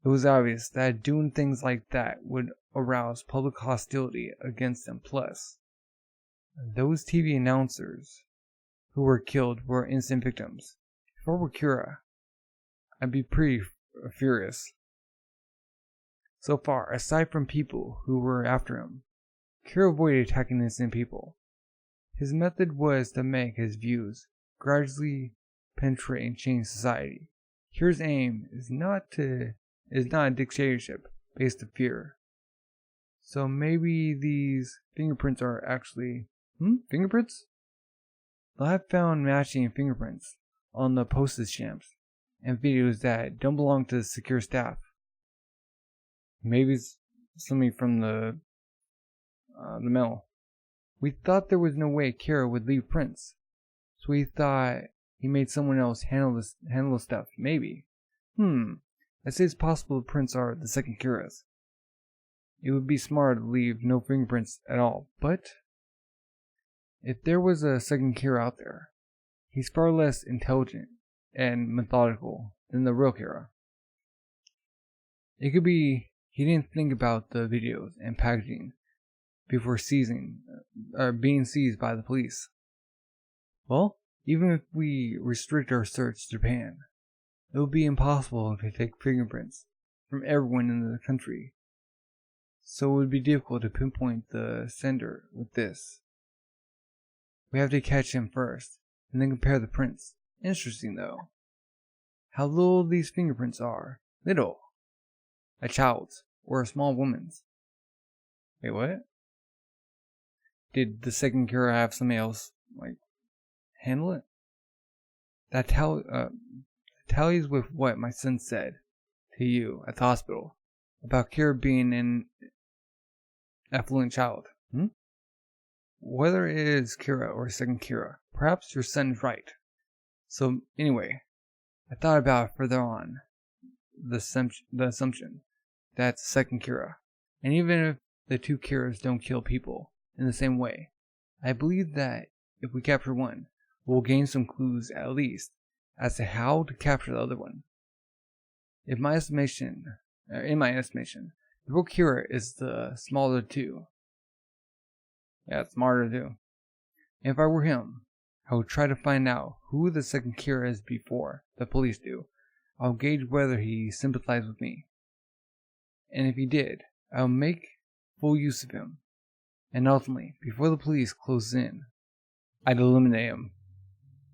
It was obvious that doing things like that would arouse public hostility against them. Plus, those TV announcers who were killed were innocent victims. If I were Kira, I'd be pretty furious. So far, aside from people who were after him, Kira avoided attacking innocent people. His method was to make his views gradually penetrate and change society. Kira's aim is not a dictatorship based on fear. So maybe these fingerprints are actually fingerprints? They'll have found matching fingerprints on the postage stamps and videos that don't belong to the secure staff. Maybe it's something from the mail. We thought there was no way Kira would leave prints, so we thought he made someone else handle the stuff. Maybe. I say it's possible the prints are the second Kira's. It would be smart to leave no fingerprints at all, but if there was a second Kira out there, he's far less intelligent and methodical than the real Kira. It could be he didn't think about the videos and packaging before being seized by the police. Well, even if we restrict our search to Japan, it would be impossible to take fingerprints from everyone in the country. So it would be difficult to pinpoint the sender with this. We have to catch him first, and then compare the prints. Interesting though. How little these fingerprints are. Little. A child's, or a small woman's. Wait, what? Did the second Kira have somebody else, handle it? That tallies with what my son said to you at the hospital about Kira being an affluent child. Whether it is Kira or second Kira, perhaps your son is right. So anyway, I thought about it further on the assumption that it's second Kira, and even if the two Kiras don't kill people in the same way, I believe that if we capture one, we'll gain some clues at least as to how to capture the other one. In my estimation, the real Kira is the smaller of the two. Yeah, it's smarter too. If I were him, I would try to find out who the second Kira is before the police do. I'll gauge whether he sympathized with me. And if he did, I'll make full use of him. And ultimately, before the police close in, I'd eliminate him.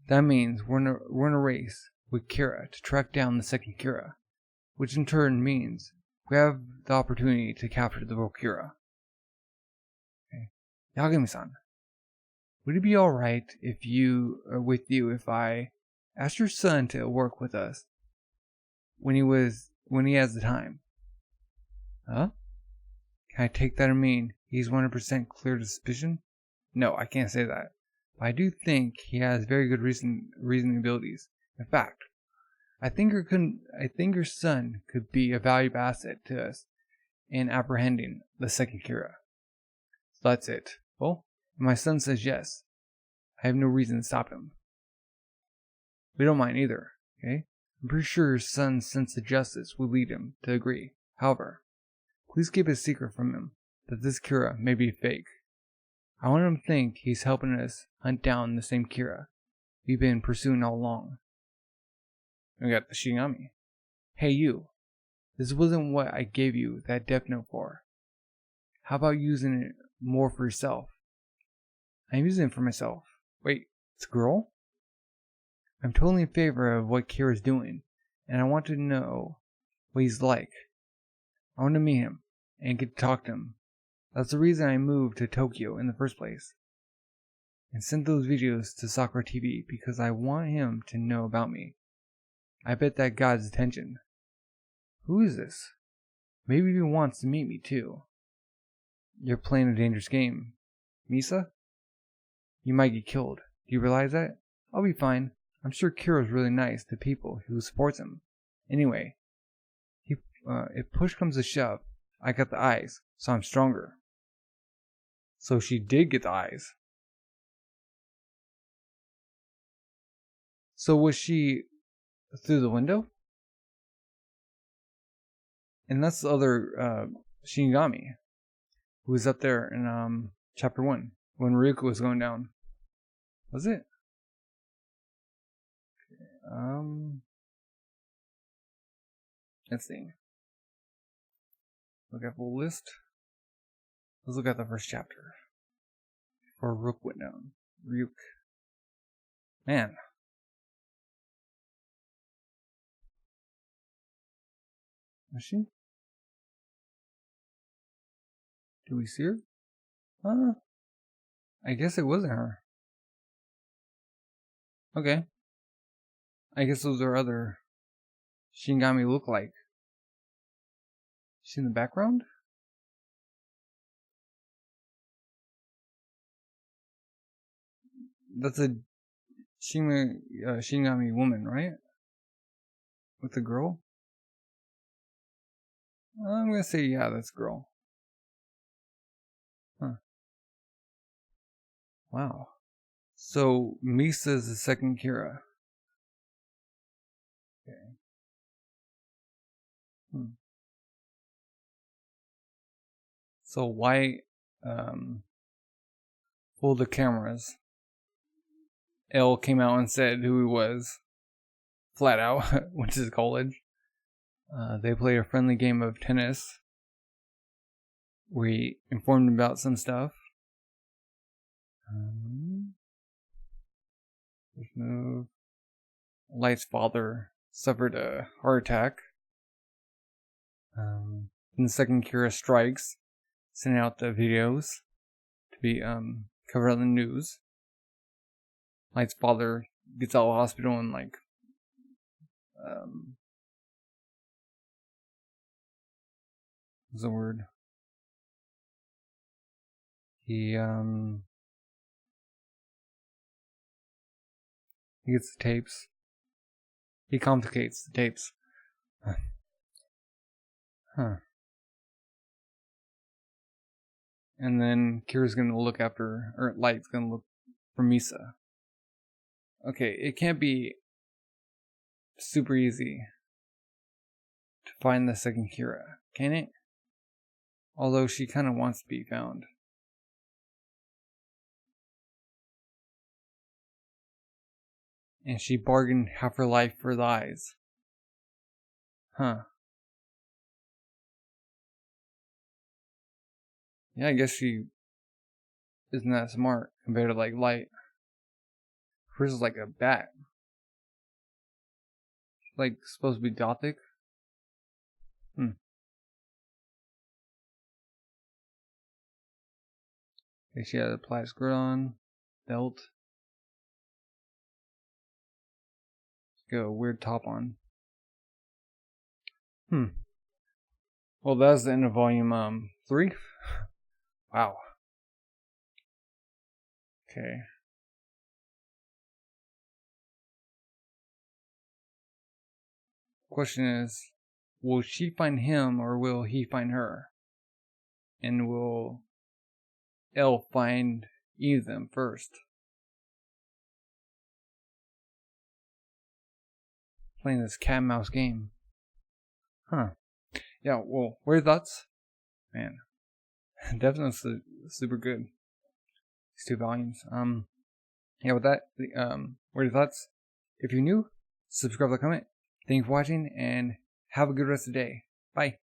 That means we're in a race with Kira to track down the second Kira, which in turn means we have the opportunity to capture the real Kira. Okay. Yagami-san, would it be alright if I asked your son to work with us when he has the time? Huh? Can I take that to mean he's 100% clear to suspicion? No, I can't say that. But I do think he has very good reasoning abilities. In fact, I think your son could be a valuable asset to us in apprehending the second Kira. So that's it. Well, if my son says yes, I have no reason to stop him. We don't mind either, okay? I'm pretty sure your son's sense of justice will lead him to agree. However, please keep it a secret from him that this Kira may be fake. I want him to think he's helping us hunt down the same Kira we've been pursuing all along. We got the Shinigami. Hey you, this wasn't what I gave you that death note for. How about using it more for yourself? I'm using it for myself. Wait, it's a girl? I'm totally in favor of what Kira's doing, and I want to know what he's like. I want to meet him and get to talk to him. That's the reason I moved to Tokyo in the first place. And sent those videos to Sakura TV because I want him to know about me. I bet that got his attention. Who is this? Maybe he wants to meet me too. You're playing a dangerous game. Misa? You might get killed. Do you realize that? I'll be fine. I'm sure Kira's really nice to people who supports him. Anyway, if push comes to shove, I got the eyes, so I'm stronger. So she did get the eyes. So was she through the window? And that's the other Shinigami who was up there in chapter 1 when Ryuko was going down. Was it? Let's see. Look at full list. Let's look at the first chapter. Before Rook went down. Ryuk. Man. Was she? Do we see her? I guess it wasn't her. Okay. I guess those are other Shinigami look like. Is she in the background? That's a Shinigami woman, right? With the girl? I'm gonna say, yeah, that's girl. Huh. Wow. So, Misa's the second Kira. Okay. So why pull the cameras? L came out and said who he was. Flat out, went to college. They played a friendly game of tennis. We informed him about some stuff. First move. Light's father suffered a heart attack. Then the second Kira strikes, sending out the videos to be covered on the news. Light's father gets out of the hospital and what's the word? He gets the tapes. He confiscates the tapes. Huh. And then Kira's gonna look after, or Light's gonna look for Misa. Okay, it can't be super easy to find the second Kira, can it? Although she kind of wants to be found. And she bargained half her life for the eyes. Huh. Yeah, I guess she isn't that smart compared to Light. Hers is like a bat. Supposed to be gothic. Okay, she had a plaid skirt on, belt. She's got a weird top on. Well, that's the end of volume 3. Wow. Okay. Question is, will she find him or will he find her? And will L find either of them first? Playing this cat and mouse game. Huh. Yeah, well, what are your thoughts? Man. Definitely super good. These 2 volumes. Yeah, with that, what are your thoughts? If you're new, subscribe, comment. Thank you for watching, and have a good rest of the day. Bye.